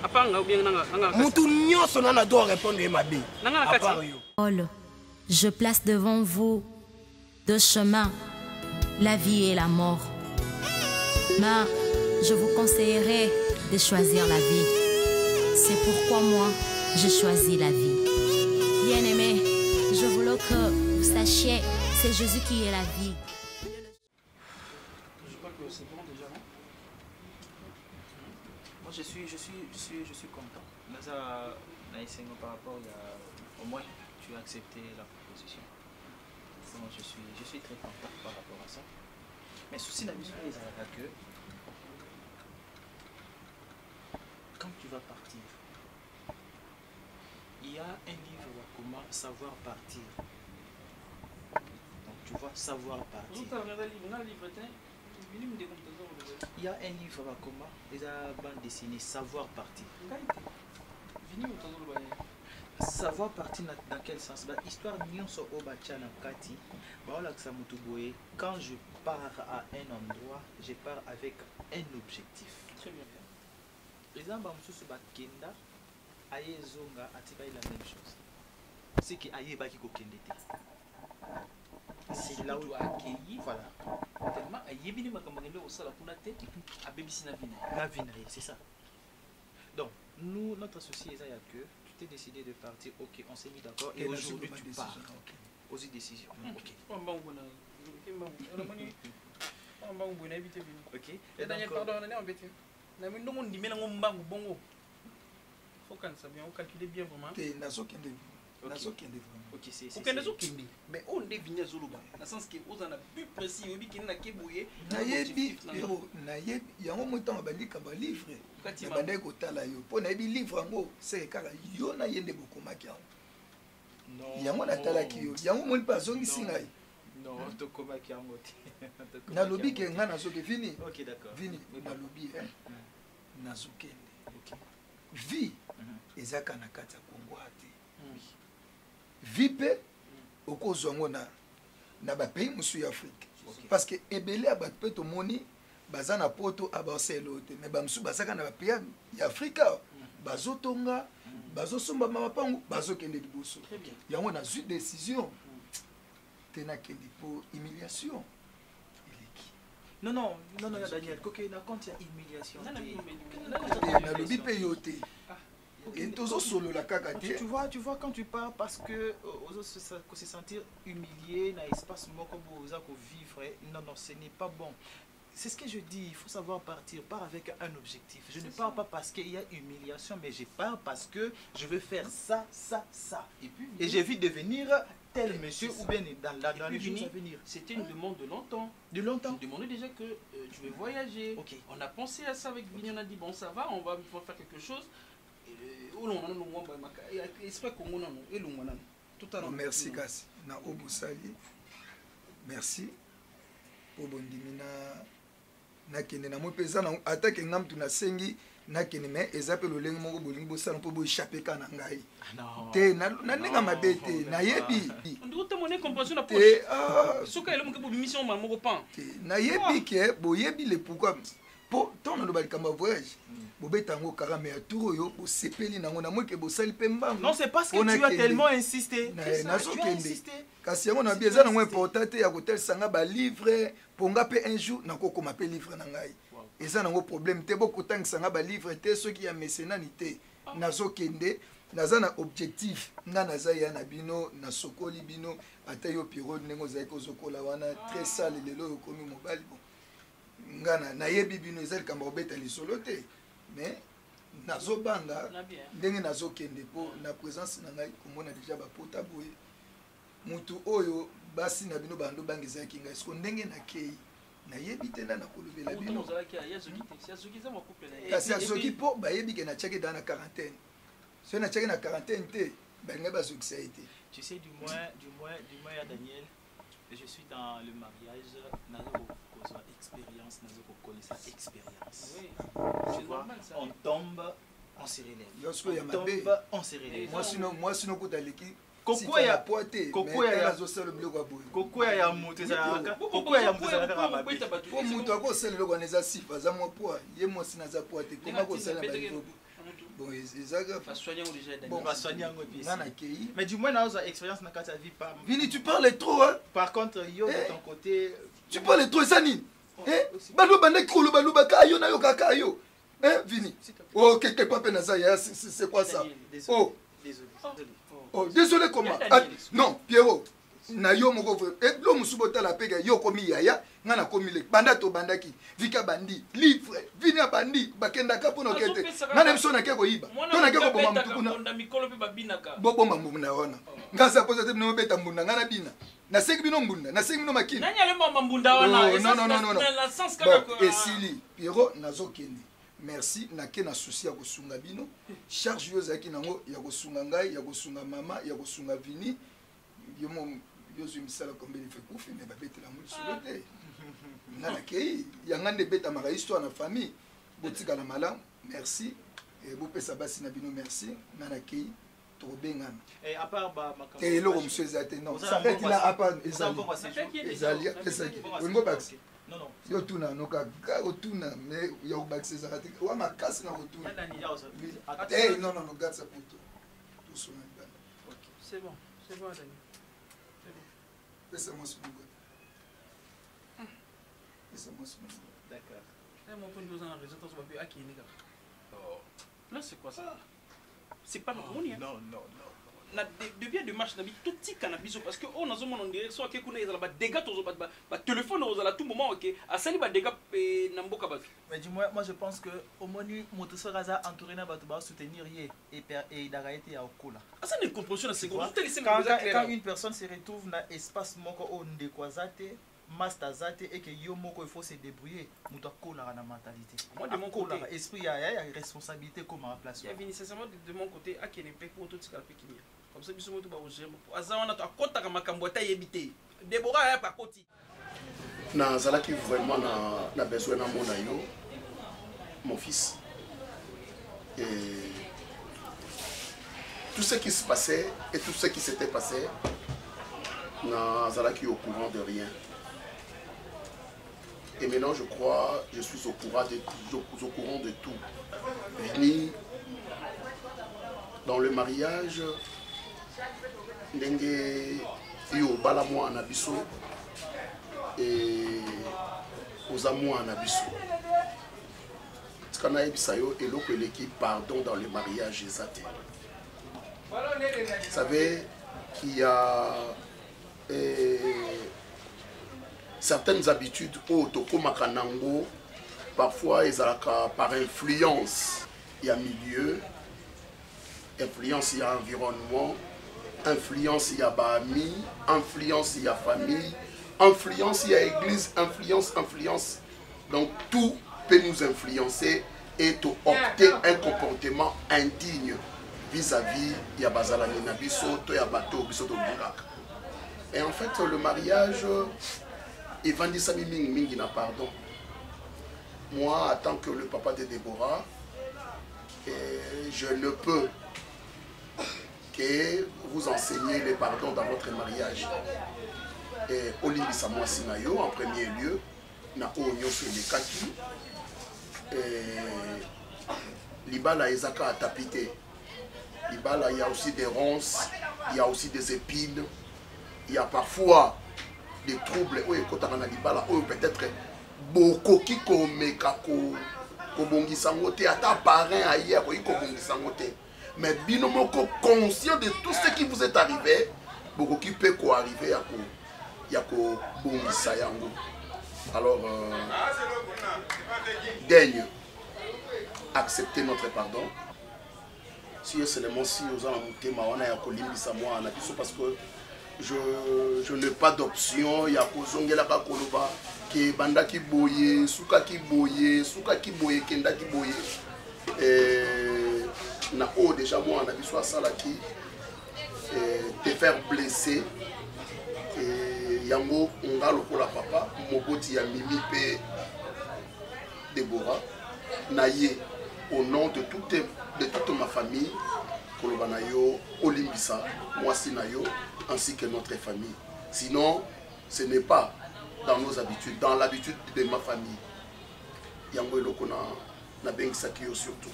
Apanga ou bien nga. Muntu nyoso na doit répondre mabe. Nga kati. Je place devant vous deux chemins, la vie et la mort. Mais je vous conseillerais de choisir la vie. C'est pourquoi moi, je choisis la vie. Bien-aimé, je voulais que vous sachiez, c'est Jésus qui est la vie. Je crois que c'est bon déjà, non? Moi, je suis content. Mais ça, par rapport à au moins, tu as accepté la proposition. Donc, je suis très content par rapport à ça. Mais souci n'a pas que quand tu vas partir, il y a un livre comment savoir partir. Donc tu vois savoir partir. Il y a un livre comment les bandes dessinées savoir partir. Savoir partir dans quel sens? Histoire nyonso obachana kati. Quand je pars à un endroit, je pars avec un objectif. Très bien. Exemple, kenda aye zonga atika la même chose. C'est que aye baki ko kende te. C'est là où accueillir. Voilà. Tellement aye bini makamangende au sala kuna te abebisi na vina. La vina, c'est ça. Donc, nous notre souci est que tu t'es décidé de partir. OK, on s'est mis d'accord et aujourd'hui tu pars. Aux décisions. OK. OK. Et Daniel, pardon, on est embêté. Na mi ndongo ndimé na ngombangu bongo. Faut qu'on ça bien, on calcule bien vraiment. OK, c'est OK, nazo kende. Mais on devine zoluba. Dans le sens que aux en a plus précis, obi kende na keboye. Na yebi, na yebi, yango motango bandika ba livre. Na bandai ko tala yo. Po na yebi livre ngo, c'est kala yo na yende bokomaki yango. Non. Yango na tala ki yo. Yango moni pa zongi singai. Non, to komaki yango. Na lobi ke nga na soke fini. OK, d'accord. Vini na lobi na zokende. OK. Vie ezaka na kati ya Kongo ate. Vie pe okozwa ngo na ba pays musu ya Afrique. Parce que ebele ba pe to moni baza na poto abaselo te mais ba musu bazaka na ba pays ya Afrika bazotonga bazosomba mapango bazokende liboso. Yango na zu décision tena kendi pour humiliation. Non, Daniel, na compte il y a humiliation. Na lobi pe yote. Et toujours solo la kakate. Tu vois quand tu pars parce que aux autres se sentir humilié dans l'espace moko boza ko vivre. Non, ce n'est pas bon. C'est ce que je dis, il faut savoir partir, pars avec un objectif. Je ne pars pas parce qu'il y a humiliation, mais je pars parce que je veux faire ça, ça, ça. Et j'évite de devenir tel monsieur ou bien dans les jours à venir. C'était une demande de longtemps. De longtemps. Je demandais déjà que tu veux voyager. Ok. On a pensé à ça avec Vini, on a dit bon ça va, on va faire quelque chose. Merci Kasi. Na Obusali. Merci. Obondimi na kende na mopeza na attaque ngam tu na sengi na kende mais ezape lo lengi moko bolingi bosala mpo boéchapper kana ngai. Te na ninga mabete na yebi. On doit te montrer compréhension la poche. Soka ele moko mission moko pan. Na yebi ke boyebi le pourquoi po ton na bali kamba voyage. Bobetango karame ya turo yo bo sepeli nango na moke bo sali pemba. Non, c'est parce que tu as tellement insisté. Tu as insisté. Kasi yango na bieza nango important te ya kotel sanga ba livre ponga pe un jour na koko mape livre na ngai. Eza nango problème te bo kotang sanga ba livre te soki ya mécénat te. Nazo kende naza na objectif nga naza ya na bino na sokoli bino ata yo piro nengo za ko zokola wana très sale lelo yo komi mobali bon. Nga na yebi bino ezali kamba obeta lisolo te. Mais nazo banga ndenge nazo kende po na présence na ngai komona déjà ba pota boye mutu oyo basi na bino bando bangeza kinga esko ndenge na kei na yebi tena na kolobela bino kasi azoki po ba yebi ke na tcheke dans la quarantaine so na tcheke na quarantaine te banga ba société. Tu sais du moins à Daniel, je suis dans le mariage nazo ko expérience nazo ko connaître expérience. Tu vois, on tombe, on se relève. On tombe, on se relève. Moi sinon kotaleki Koko ya poate, koko ya zoselo biloko boye. Koko ya moto za koko ya moto za kaka mabe. Po moto akosela biloko neza sifa za mo poa, ye mo sina za poate, koma kosela ba biloko. Bon, ezaka va soigner déjà bon, va soigner en puis. Mais du moins dans une expérience dans ta vie pas. Vini, tu parles trop hein. Par contre, yo de ton côté, tu parles trop ça ni. Balo bande kolo balo bakayo na yo kakayo. Vini. Oh, quelque part penaza ya c'est quoi ça? Oh, désolé. Oh, désolé comment? Non, Pierrot. Na yo moko et lo musubota la pega yo komi yaya ngana komi le banda to bandaki vika bandi livre vini bandi bakenda ka pono kete ngana biso na keko iba to na keko boma mtuku na mikolo pe babinaka bobo mambu na wana ngasa poza te no beta mbunda ngana bina na sengi bino mbunda na sengi bino makini nanya le mama mbunda wana non la sens kaka ko esili Pierrot nazo kende merci na ke na souci ya kosunga bino charge yo zaki nango ya kosunga ngai ya kosunga mama ya kosunga Vini yo mom yo suis misala combien il fait couper mais babete la moule sur le thé ngana kei yanga nde beta maka histoire na famille botika na malam merci et bo pesa basi na bino merci ngana kei to bengana et à part ba makamba et lo monsieur ezate non ça fait qu'il a à part ezali pesa ki ngo bax non yo tuna no ka otuna mais yo bax ezate wa makasi na otuna eh non garde ça pour toi tout son OK c'est bon Dani. Laisse-moi ce bout. Laisse-moi ce bout. D'accord. Mon point de vue, on a raison, on va plus à qui est là, c'est quoi ça? C'est pas normal. Non. Devient de marche tout petit cannabis parce que on a ce monde direct soit que connaît les dégâts aux téléphone aux à tout moment OK à sali ba dégâts namboka ba. Mais dis-moi je pense que au moins moto sera entouré na ba soutenir et d'arrêter à okola. Ça ne compréhension la seconde quand une personne se retrouve dans espace moko on déquazate master zate et que yo moko il faut se débrouiller moto akola na mentalité. Moi de mon côté esprit il y a responsabilité comme à place. Il y a nécessairement de mon côté à quel impact pour tout ce qui est comme ça biso moto ba oger azawana to akota ka makambo ta yebite Deborah ya pa koti na zalaki vraiment na besoin na mona yo mon fils et tout ce qui se passait et tout ce qui s'était passé na zalaki au courant de rien et maintenant je crois je suis au courant de tout Vini dans le mariage ndenge yo bala moi na biso et aux amours na biso tikana ebisa yo eloko eleki pardon dans le mariage ezate. Vous savez qu'il y a certaines habitudes autokomaka nango parfois ezalaka par influence il y a milieu, influence il y a environnement, influence il y a amis, influence il y a famille, influence il y a église, influence. Donc tout peut nous influencer et opter un comportement indigne vis-à-vis ya bazalani na biso to ya bato biso to bulaka. Et en fait le mariage evandisa mingi na pardon. Moi en tant que le papa de Déborah, je ne peux que vous enseigner le pardon dans votre mariage. Et olimbisa moi sinayo en premier lieu na onyo sur les kaki. Libala ezaka tapité. Libala, il y a aussi des ronces, il y a aussi des épines, il y a parfois des troubles. Oui, quand on a libala, peut-être beaucoup qui komeka ko bongisa ngote ata parrain ailleurs ko bongisa ngote. Mais binomoko conscient de tout ce qui vous est arrivé, beaucoup qui peut ko arriver ya ko bongisa yango. Alors daigne accepter notre pardon. Si seulement si aux parce que je n'ai pas d'option, il y a kozongela koloba ke banda ki boye, suka ki boye, kenda ki boye. Na o déjà moi on a besoin ça là qui te faire blesser. Yango ngalo kola papa, moboti ya mimi pe Déborah naye au nom de toute ma famille, Kolobanayo, Olimbisa, moi Sinayo, ainsi que notre famille. Sinon, ce n'est pas dans nos habitudes, dans l'habitude de ma famille. Yango Eloko na Bengisakio surtout.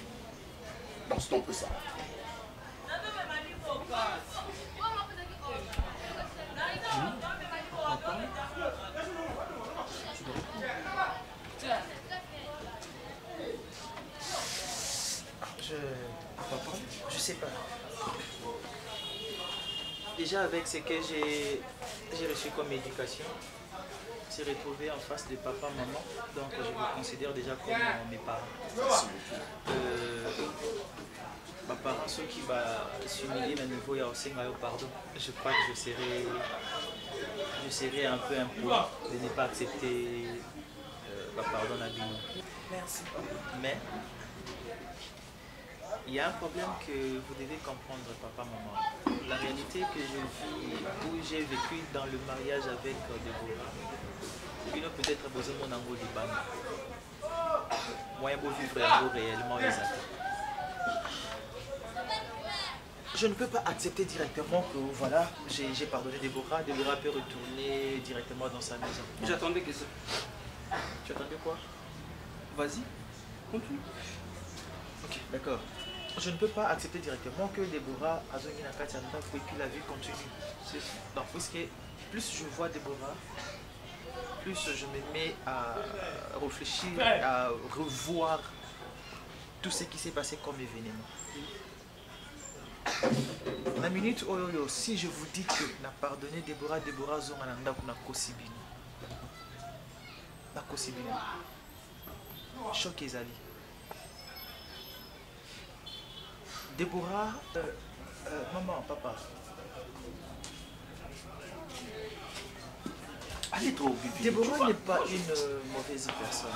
Donc c'est un peu ça. Je sais pas. Déjà avec ce que j'ai reçu comme éducation, c'est retrouvé en face de papa, maman, donc je me considère déjà comme mes parents. Mes parents, ceux qui vont s'humilier à niveau pardon, je crois que je serais un peu impoli de ne pas accepter pardon à Bino. Merci. Mais il y a un problème que vous devez comprendre, papa, maman. La réalité que je vis, où j'ai vécu dans le mariage avec Déborah, il peut-être besoin de mon angle du ban. Moi, je veux vivre réellement exact. Je ne peux pas accepter directement que voilà, j'ai pardonné Déborah. Déborah peut retourner directement dans sa maison. J'attendais que ça. Tu attendais quoi? Vas-y, continue. Ok, d'accord. Je ne peux pas accepter directement que Déborah a zongi na kati anda et puis la vie continue. Donc, puisque plus je vois Déborah, plus je me mets à réfléchir, à revoir tout ce qui s'est passé comme événement. La minute oyoyo, si je vous dis que n'a pardonné Déborah zonga na ndako na kosibini. Na kosibini. Choc ezali. Déborah, maman, papa. Allez toi au bébé. Déborah n'est pas une mauvaise personne.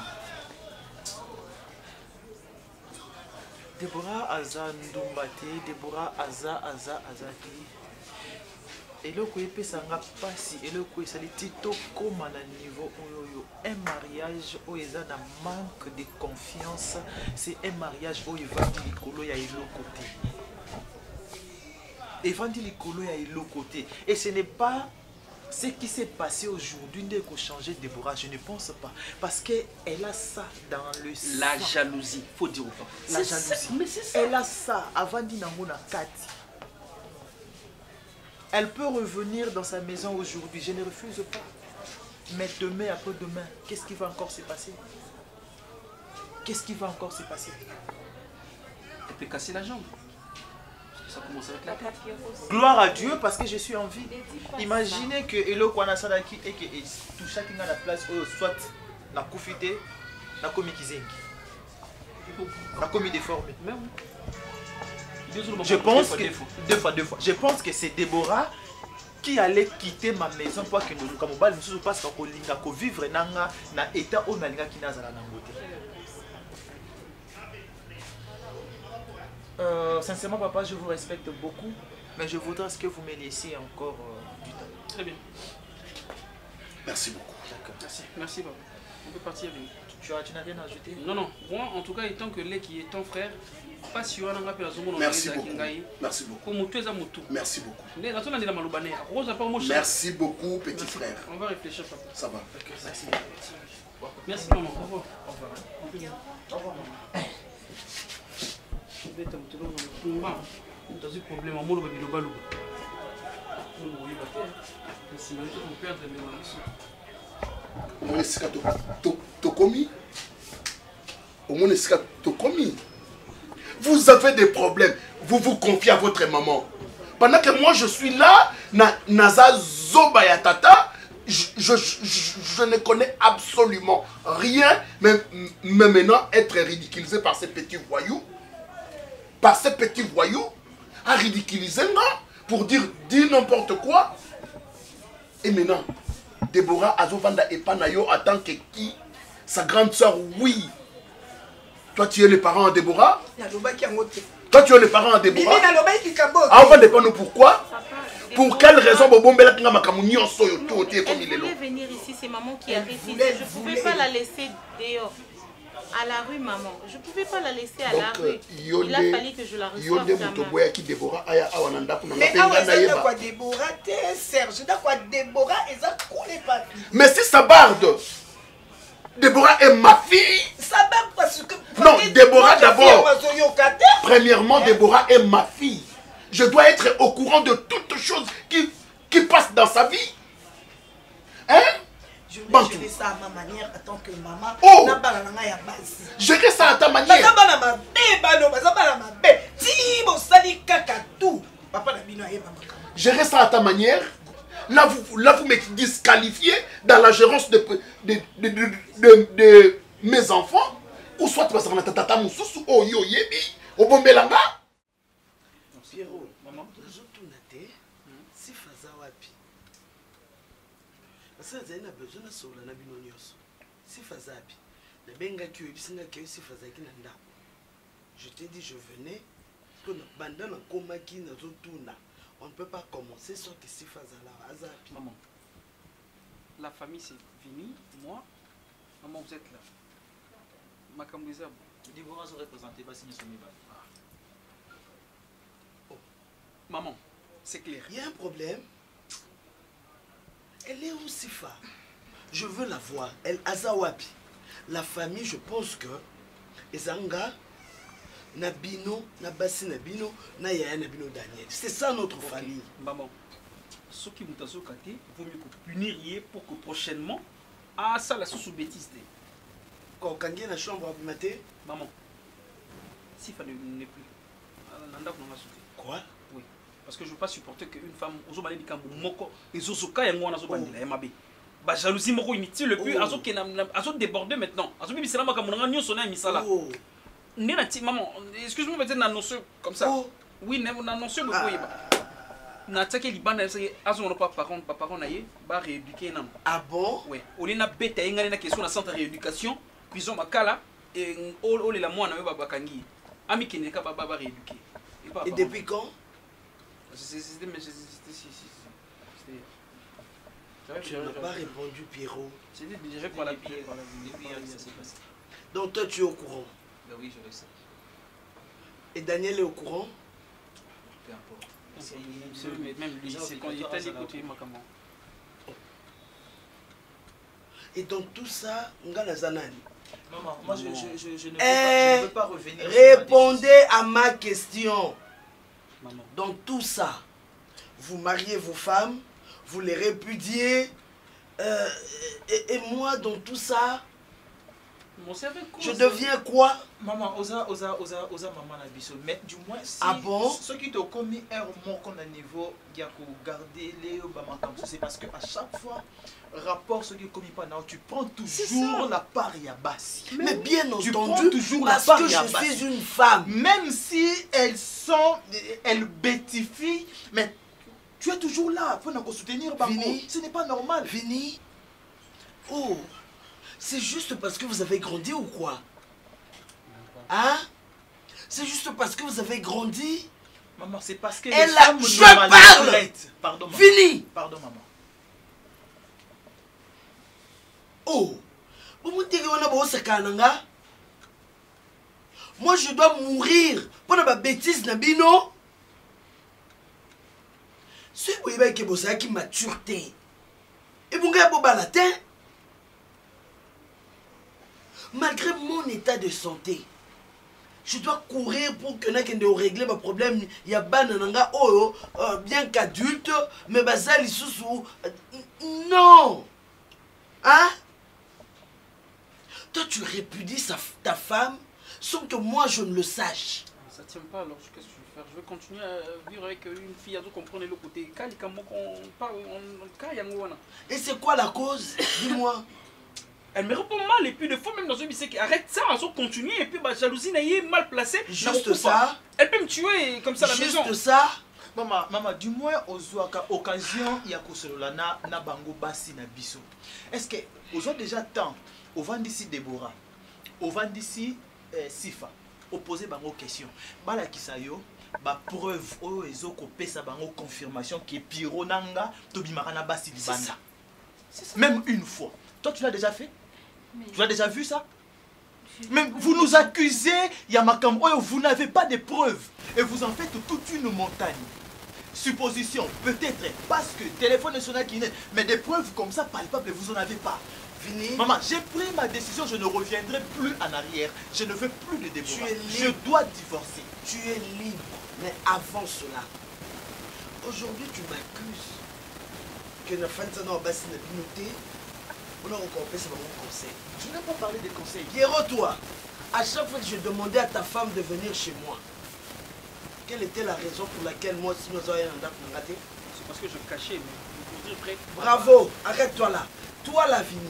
Déborah aza ndumbate, Déborah aza eloko epesanga pasi, eloko esali tito koma na niveau oyo. Un mariage où il y a un manque de confiance, c'est un mariage où il va dire likolo ya eloko te. Il va dire likolo ya eloko te. Et ce n'est pas ce qui s'est passé aujourd'hui ne peut changer Déborah, je ne pense pas. Parce qu'elle a ça dans le sang. La jalousie, faut dire au papa. La jalousie. Mais c'est ça. Elle a ça avant d'Inamona Kati. Elle peut revenir dans sa maison aujourd'hui, je ne refuse pas. Mais demain, après-demain, qu'est-ce qui va encore se passer? Qu'est-ce qui va encore se passer? Elle peut casser la jambe. Ça commence avec la tête. Gloire à Dieu parce que je suis en vie. Imaginez que Elo Kwanasadaki et que tout chacun à la place, soit la koufité, la komi kizengi, la komi déformée. Je pense que deux fois. Je pense que c'est Déborah qui allait quitter ma maison pour que nous nous parce que vivre dans l'état où nous sommes. Sincèrement, papa, je vous respecte beaucoup, mais je voudrais que vous me laissiez encore du temps. Très bien. Merci beaucoup. D'accord. Merci, papa. On peut partir avec. Tu n'as rien à ajouter? Non. Moi, en tout cas, étant que Lé qui est ton frère, pas si on a un peu la zone. Merci beaucoup. Merci beaucoup. Merci beaucoup. Merci beaucoup, petit frère. On va réfléchir, papa. Ça va. Merci. Merci, maman. Au revoir. Au revoir. Au revoir. Dans un problème, on va le balou. Vous avez des problèmes. Vous vous confiez à votre maman. Pendant que moi je suis là, Naza Zoba ya tata, je ne connais absolument rien. Mais maintenant, être ridiculisé par ces petits voyous, à ridiculiser pour dire n'importe quoi. Et maintenant, Déborah Azovanda et Panayo en tant que qui? Sa grande soeur, oui. Toi, tu es le parent de Déborah? Toi, tu es le parent de Déborah? Ah, on va dépendre pourquoi? Pour quelle raison Je voulais venir ici, c'est maman qui a réussi. Je ne pouvais pas la laisser dehors. À la rue, maman. Je ne pouvais pas la laisser à la rue. Il a fallu que je la reçoive. Mais si ça barde, Déborah est ma fille. Non, Déborah d'abord. Premièrement, Déborah est ma fille. Je dois être au courant de toutes choses qui passent dans sa vie. Hein? Je vais gérer ça à ma manière en tant que maman. Oh! Gérer ça à ta manière. Gérer ça à ta manière. Là, vous me disqualifiez dans la gérance de mes enfants. Ou soit parce qu'on a tata moussousou, oh yo yebi, au bombelanga. Pierrot, maman, je tourne à terre. Si faza wapi. Parce que j'ai besoin de sola na bino nyonso. Si faza wapi. Le benga ki obisinga ki si faza ki na ndako. Je t'ai dit je venais que banda na koma ki na zo tourna. On ne peut pas commencer sans que si faza la azapi. Maman. La famille c'est fini, moi. Maman vous êtes là. Makamouizab. Déborah se représenter pas signer son éval. Maman, c'est clair. Il y a un problème. Elle est où Sifa? Je veux la voir. Elle Azawapi. La famille, je pense que Ezanga, Nabino, Nabasi Nabino, Naya Nabino Daniel. C'est ça notre famille. Maman, ce qui vous a socaté, il vaut mieux que puniriez pour que prochainement, ah ça la sous-bêtise. Quand on gagne la chambre à matin, maman, Sifa n'est plus. Quoi? Oui. Parce que je ne veux pas supporter qu'une femme, aux hommes, et Zozoka et moi, on a bah jalousie moko inutile le plus azo débordé maintenant azo bibi sala makamona nyo sona misala nena ti maman excuse-moi peut-être na notion comme ça oui na notion beaucoup yeba na tsake libanda azo no pas parent na ye ba rééduquer nam. Ah bon? Oui on na beta ngale na question na centre de rééducation puis on makala et all la moi na ba bakangi ami kene ka ba rééduquer et depuis quand? Tu n'as pas répondu, Pierrot. C'est déjà par la pierre. Donc toi, tu es au courant? Oui, je le sais. Et Daniel est au courant? Peu importe. Même lui, c'est quand il t'a écouté, ma camarade. Et dans tout ça, Ngala Zanani. Maman, moi je ne veux pas revenir. Répondez à ma question. Maman. Dans tout ça, vous mariez vos femmes, vous les répudiez, et moi dans tout ça, Je deviens quoi? Maman, osa maman na biso. Mais du moins, si ah bon? ceux qui t'ont commis un mot qu'on a niveau, il y a pour garder les bama comme ça, c'est parce que à chaque fois, rapport ceux qui ont commis pas, tu prends toujours la part ya bassi. Mais bien tu entendu, prends toujours parce la part que ya je bassi. suis une femme. Même si elles bêtifient, mais tu es toujours là pour nous soutenir. Vini, ce n'est pas normal. Vini, oh, c'est juste parce que vous avez grandi ou quoi? Hein? C'est juste parce que vous avez grandi? Maman, c'est parce que elle a... Je parle! Pardon, maman. Vini! Pardon, maman. Oh! Moi, je dois mourir pour ma bêtise, Nabino. C'est vous qui maturité. Et vous avez balatin. Malgré mon état de santé, je dois courir pour que nous régler mes problèmes. Il y a banananga oh bien qu'adulte, mais bazali sous non. Hein? Toi, tu répudies ta femme sans que moi je ne le sache. Ça tient pas, alors qu'est-ce que je vais faire? Je vais continuer à vivre avec une fille, à comprendre le côté. Et c'est quoi la cause? Dis-moi. Elle me répond mal et puis des fois même dans une mission qui arrête ça, on continue et puis ma jalousie n'est mal placée. Juste ça. Elle peut me tuer comme ça à la maison. Juste ça. Maman, du moins aux occasion il y a na bango basi na biso. Est-ce que aux déjà temps au vend d'ici Déborah, au vend d'ici Sifa, opposer bango question. Bala kisayo ba preuve o ezo ko pesa bango confirmation que Piro nanga to bimaka na basi libanda. Même une fois. Toi tu l'as déjà fait? Tu as déjà vu ça? Mais vous nous accusez, Yamakambo, vous n'avez pas de preuves. Et vous en faites toute une montagne. Supposition, peut-être, parce que téléphone national qui n'est. Mais des preuves comme ça, palpables, vous n'en avez pas. Fini. Maman, j'ai pris ma décision, je ne reviendrai plus en arrière. Je ne veux plus de Déborah. Tu es libre. Je dois divorcer. Tu es libre. Mais avant cela, aujourd'hui tu m'accuses que la fin de sa n'a pas noté. On a recompensé mon conseil. Je n'ai pas parlé de conseils. Pierrot, toi, à chaque fois que je demandais à ta femme de venir chez moi, quelle était la raison pour laquelle moi, si nous avons un date, c'est parce que je cachais, mais après... Bravo, arrête-toi là. Toi, la Vini,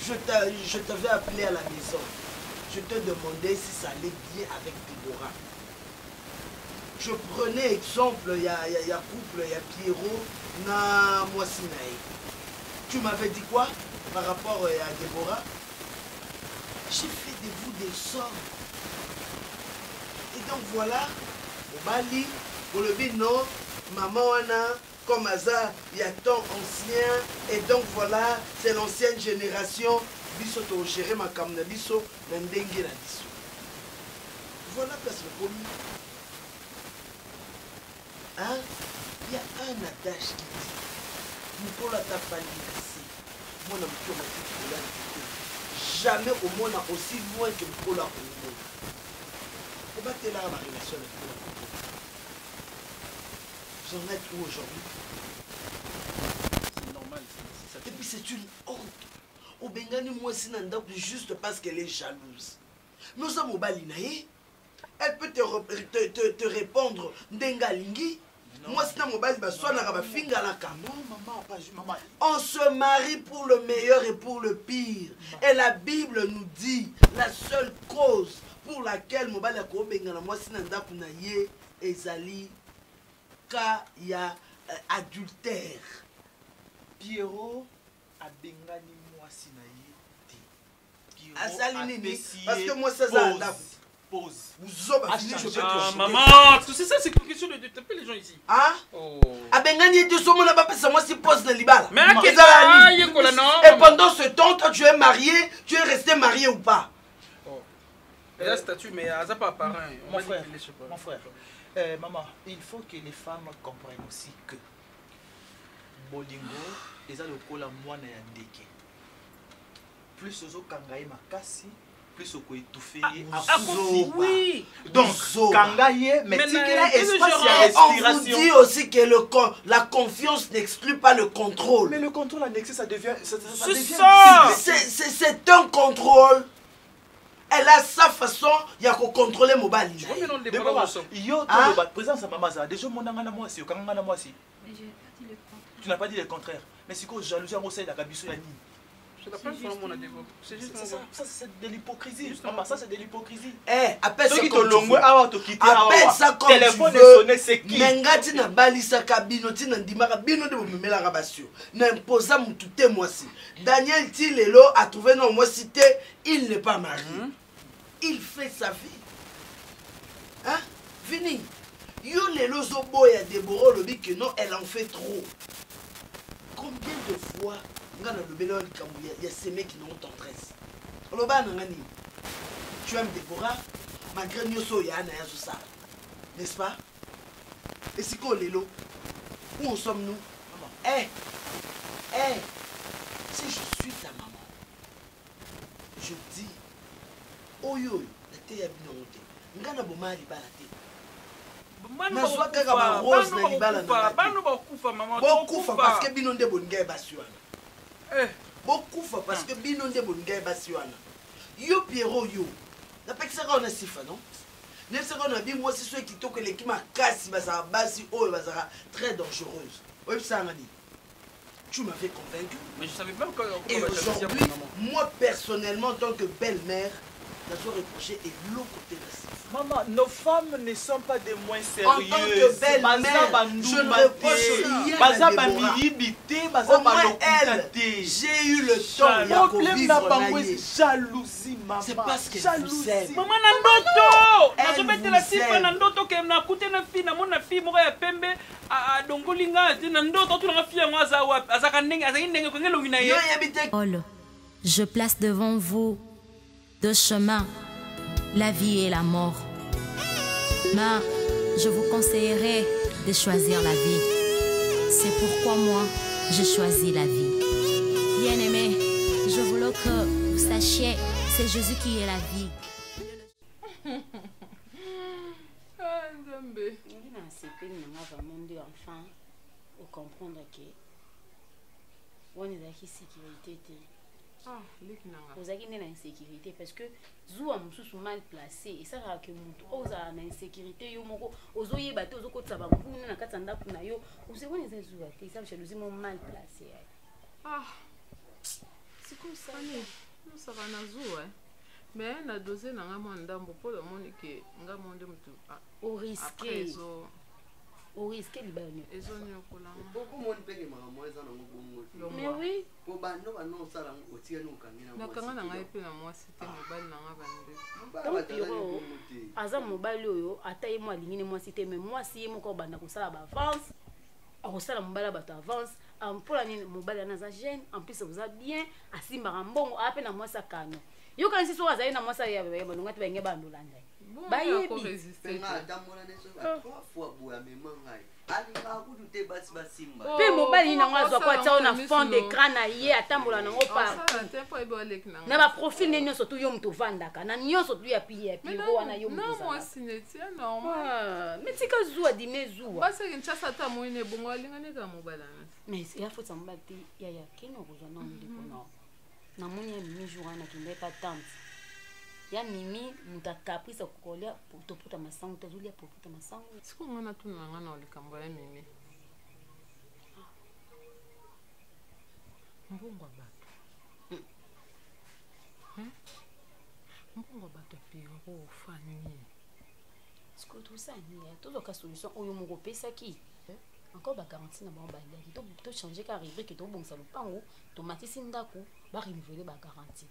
je t'avais appelé à la maison. Je te demandais si ça allait bien avec Déborah. Je prenais exemple, il y a couple, il y a Pierrot, na moi Sinaï. Tu m'avais dit quoi par rapport à Déborah? J'ai fait de vous des sommes. Et donc voilà, au Bali, pour le dit non, maman wana, comme Aza, il y a tant ancien, et donc voilà, c'est l'ancienne génération, biso to gérer ma kamna biso, n'endengue la biso. Voilà place le premier. Hein? Il y a un adage qui dit, nous la tapani ici, moi n'a jamais au monde aussi loin que nous la au et bah t'es là ma relation avec la couple. Vous en êtes où aujourd'hui? C'est normal. Et puis c'est une honte. Au Bengani moi si n'anda juste parce qu'elle est jalouse. Nous sommes au Balinaï. Elle peut te répondre Ndengalingi. Moi, c'est un mobile, on se marie pour le meilleur et pour le pire. Et la Bible nous dit la seule cause pour laquelle mobile moi c'est ezali ka ya adultère. Pierrot a bengani moi sinaye. Parce que moi c'est ça. Pause. Maman, tu sais ça, c'est une question de taper les gens ici. Ah? Abengani était sur mon abat, c'est moi qui pose le libal. Mais et pendant ce temps, toi tu es marié, tu es resté marié ou pas? Et la statue, mais ça pas parent. Mon frère, maman, il faut que les femmes comprennent aussi que Bolingo, les a le col à moi n'a ndeke. Plus aux kangaï makasi. plus au étouffé. Oui. Donc, Kangaye, mais tu as espace à On respiration. vous dit aussi que la confiance n'exclut pas le contrôle. Mais le contrôle annexé, ça devient. C'est un contrôle. Elle a sa façon, il y a qu'à contrôler mon bal. Présence à maman, déjà mon angana moi aussi, Kangana moi aussi. Tu n'as pas dit le contraire. Mais c'est quoi jalousie à moi, c'est la gabisso Yanni. Ça c'est de l'hypocrisie. Maman, ça c'est de l'hypocrisie. Appelle ça comme tu veux. Appelle ça comme tu veux. Mengati na balisa kabino tina ndimaka bino de bomemela rabasio. N'imposa mutute moi si. Daniel Tilelo a trouvé non moi cité, il n'est pas marié. Il fait sa vie. Hein? Fini. Yo lelo zo boya Deborah lobi que non, elle en fait trop. Combien de fois il y a ces mecs qui n'ont tendresse. Tu aimes Déborah, malgré nous, n'est-ce pas? Et si qu'on est là, où en sommes-nous? Si je suis ta maman, je dis, oh yo, la thé a bien monté. Ngana boma libala thé. Nazwa kaka ba rose na libala na bokufa parce que bino nde bonga basiwana. Bokufa parce que bino nde bonga basiwana. Yo Pierrot yo. Na pekisa ka ona sifa non? Ne se qu'on a bien moi si ceux qui toquent les qui m'a cassé basa basi oh basa très dangereuse. Oui ça m'a dit. Tu m'avais convaincu. Mais je savais même comment. Et aujourd'hui, moi personnellement en tant que belle-mère, je dois reprocher et l'autre côté de ça. Maman, nos femmes ne sont pas des moins sérieuses. En tant que belle-mère, je ne reproche rien à Déborah. Au moins elle, j'ai eu le temps de vivre jalousie, maman. C'est parce qu'elle vous aime. Maman Nandoto, nazobetela sifa Nandoto ke nakute na fille na mona fille moko ya pembe a dongolinga ti Nandoto tu na fille yango azawa azaka ndenge azaki ndenge ko ngelongi na ye. Je place devant vous deux chemins, la vie et la mort. Mais je vous conseillerais de choisir la vie. C'est pourquoi moi, j'ai choisi la vie. Bien-aimé, je voulais que vous sachiez, c'est Jésus qui est la vie. Comprendre que on est dans la sécurité. Vous avez une insécurité parce que vous êtes mal placé et ça va que vous avez une insécurité. Vous avez une mal placé. Ah, c'est comme ça. Nous ça va nazo mais na dosé na nga ndambo pour le monde que nga monde mutu au risqué. Au risque de baigner. Beaucoup monde paye ma moi ça na mais oui. Pour bando bano ça la otia no kangina moi. Na kanga na ngai pe na moi c'était mobile na nga bande. Donc aza mobile oyo ataye moi lingine moi c'était mais moi si moko banda ko sala ba avance. A sala mobile ba avance. En pour la mobile na za jeune en plus vous a bien asimba mbongo ape na moi ça kano. Yo kan si so azaye na moi ça ya ba ndonga te benge bando landa. Ba yebi nga damona neso ba 3 fois boya memangai ali ka kudute basi basimba pe mobali na ngazwa kwa tao na fond d'écran na ye atambola nango pa na ba profil ne nyonso tu yo mtu vandaka na nyonso tu ya piye piro wana yo mtu na moi sinetia normal mais tika zuwa dine zuwa basi kinchasa ta moine bongo alingane ka mobala mais ya faut samba te ya keno kozwa na ndiko na moni ya mi jour na kindeka tante ya mimi muta caprice kokolia to puta masango to zulia puta masango siku ngana tu ngana olikambo ya mimi mbongo bato mbongo bato piro fani siku tu sani to zo ka solution oyo moko pesa ki encore ba garantie na ba balaki to changer ka rubrique to bongsa lupango to matisi ndako ba renouveler ba garantie.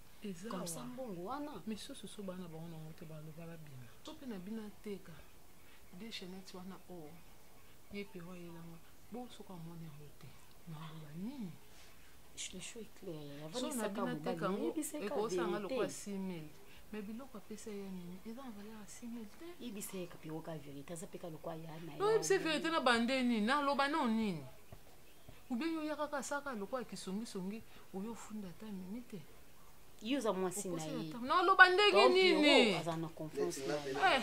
Comme ça mbongo wana mais so bana ba ona ngote ba lo ba bina to pe na bina teka de chenette wana o ye pe ho yelanga bo so kwa mona ngote na ba nini je le choix clair avant ça ka mo ba ni ko sa ngalo kwa 6000 mais biloko pesa ya nini eza valeur 6000 te ibise ka piro ka vérité ça pe ka lo kwa ya na no ibise vérité na bandeni na lo ba no nini ube yo yakaka saka lo kwa kisongi songi oyo funda ta minute yo za mwasi na ye naloba ndenge nini aza na confiance na ye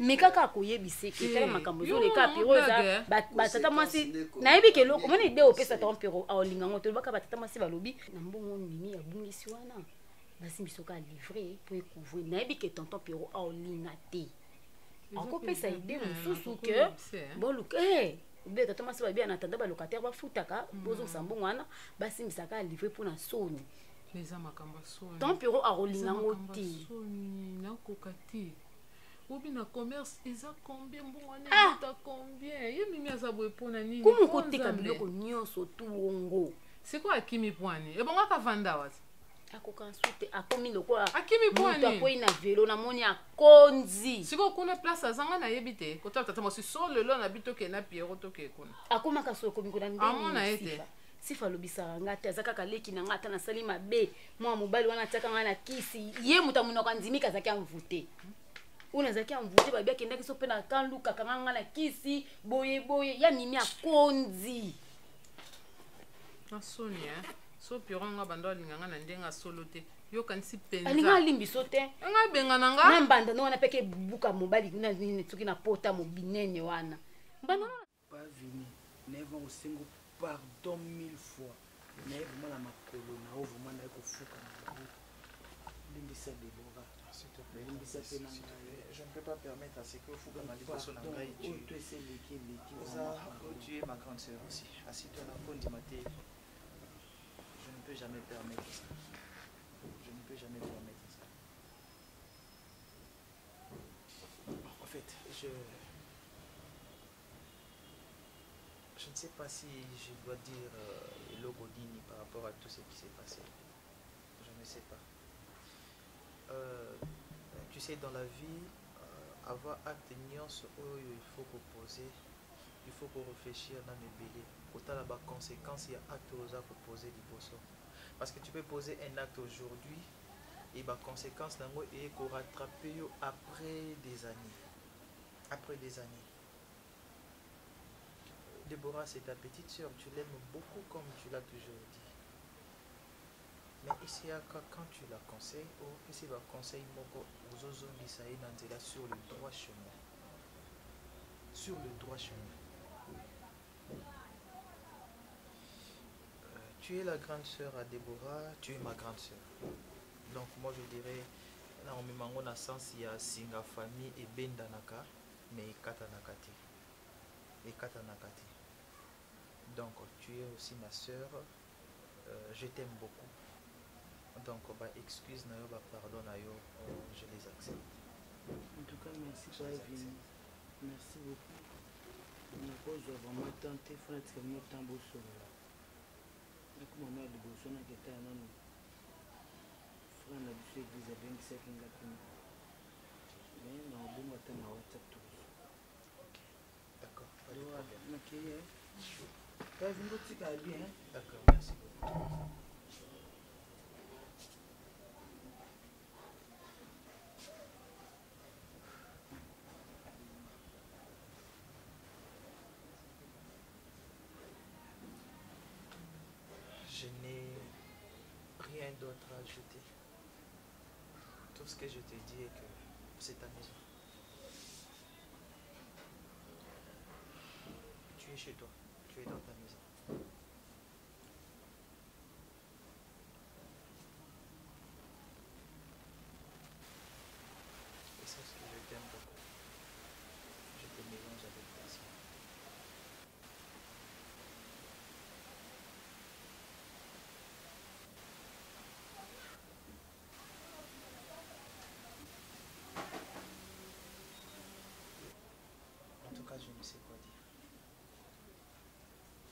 me kaka akoyebisa ke tala makambo ezoleka apiro eza batata mwasi nayebi ke eloko mona ide opesa ta mpiro aolinga ngo tolobaka batata mwasi balobi na mbongo mimi abungisi wana basimbiso ka livre po ekouvre nayebi ke tonton piro aolinga te akopesa ide mosusu ke boluka ube tata mwasi babia na tanda balocataire bafutaka bozongisa mbongo wana basimbisaka ka livre mpo na soni eza makambo soni ton piro akolinga ngo te nakoka te obi na commerce eza combien mbongo wana ezota combien ye mimi aza boye mpona nini komo koteka biloko nyonso tu wongo sikoyo akimi pwani ebongo akavanda wati akoka sute akomi lokola akimi pwani akwei na velo namoni akonzi sikoyo kuna place azanga nayebi te kotala tata mwasi so lelo na bi toke na piero toke kuna akomaka so ekomi kuna amona ye te sifa alobisaka nga te aza kaka leki na nga ata nasali mabe mwa mobali wana atiaka nga na kisi ye moto amonaka ndimika azalaki amvute una azalaki amvute babi akendaki so mpe na kanlukaka nga na kisi boye ya mimi akonzi nasoni so piero nga bando alinganga na ndenge asolo te yokanisi mpenza alinga alimbiso te nga abengana nga na mbanda no wana mpe ke buka mobali na nini soki na pota mobinene wana mbanda pas vini neva osengo pardon 1000 fois naye vraiment na makolo na o vraiment naye kofuka na limbisa Deborah limbisa pe na je ne peux pas permettre à ce que fuka na liboso na ngai tu es ma grande sœur aussi assis-toi na kondi mate je ne peux jamais permettre ça je ne peux jamais permettre ça en fait je ne sais pas si je dois dire le Godini par rapport à tout ce qui s'est passé. Je ne sais pas. Tu sais, dans la vie, avoir acte nuance, il faut proposer, il faut réfléchir dans mes bélés. Autant là-bas, conséquences, il y a acte aux actes proposer du bosso. Parce que tu peux poser un acte aujourd'hui, et bah conséquence, et qu'on rattraper après des années. Après des années. Déborah, c'est ta petite soeur, tu l'aimes beaucoup comme tu l'as toujours dit. Mais ici, quand tu la conseilles, ici, va conseiller aux autres sur le droit chemin. Sur le droit chemin. Tu es la grande soeur à Déborah, tu es ma grande soeur. Donc, moi, je dirais, là, on me manque dans sens, il y a Singa famille et Bendanaka, mais Katanakati. Et Katanakati. Donc, tu es aussi ma soeur, je t'aime beaucoup. Donc, excuse, pardon, je les accepte. En tout cas, merci pour la vie. Merci beaucoup. On a pas vraiment tenté, il faut être vraiment tant beau sur là. Comme on a de beaux sons qui étaient à nous. Frère, on a dû faire des avions qui s'est fait mais on a beau matin à WhatsApp tout. Ok, d'accord. Ok, d'accord, merci beaucoup. Je n'ai rien d'autre à ajouter. Tout ce que je te dis est que c'est ta maison. Tu es chez toi. Tu es dans ta maison. Et c'est ce que je t'aime beaucoup. Je te mélange avec ta soeur. En tout cas, je ne sais quoi dire.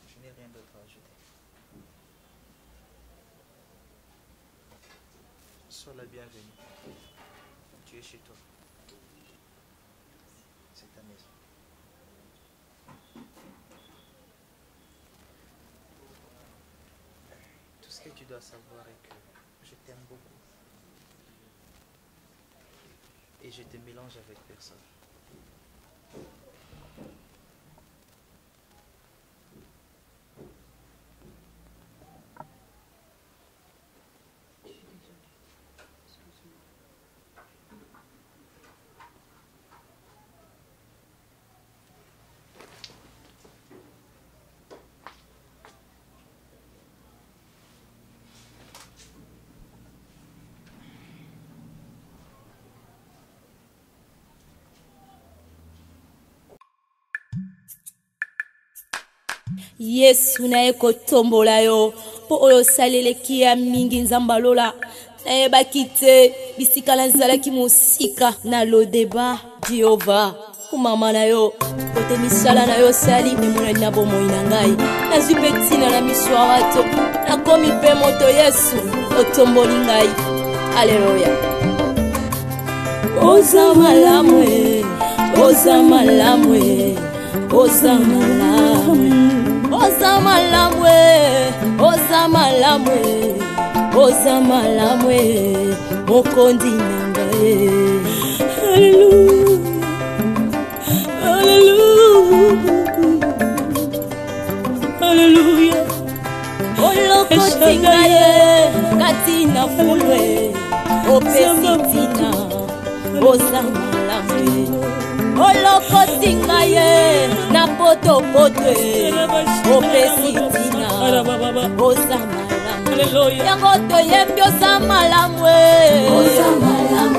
Je n'ai rien d'autre à ajouter. Sois la bienvenue. Tu es chez toi. C'est ta maison. Tout ce que tu dois savoir est que je t'aime beaucoup. Et je te mélange avec personne. Yesu na ekotombola yo po oyo saleleki ya mingi nzambalola nayebaki te bisika nazalaki mosika na lodeba Jehova kumama na yo kote misala na yo sali emonani na bomoi na ngai nazwi mpe ntina na miso ya bato nakomi mpe moto Yesu otomboli ngai aleluya oza malamu oza malamu oza malamu oza malamu oza malamu oza malamu mokondi na ngai haleluya olokoti ngai kati na fulwe opesi tina oza malamu olokoti ngai na potopoto opesi tina oza malamu yango toyembi oza malamu oza malamu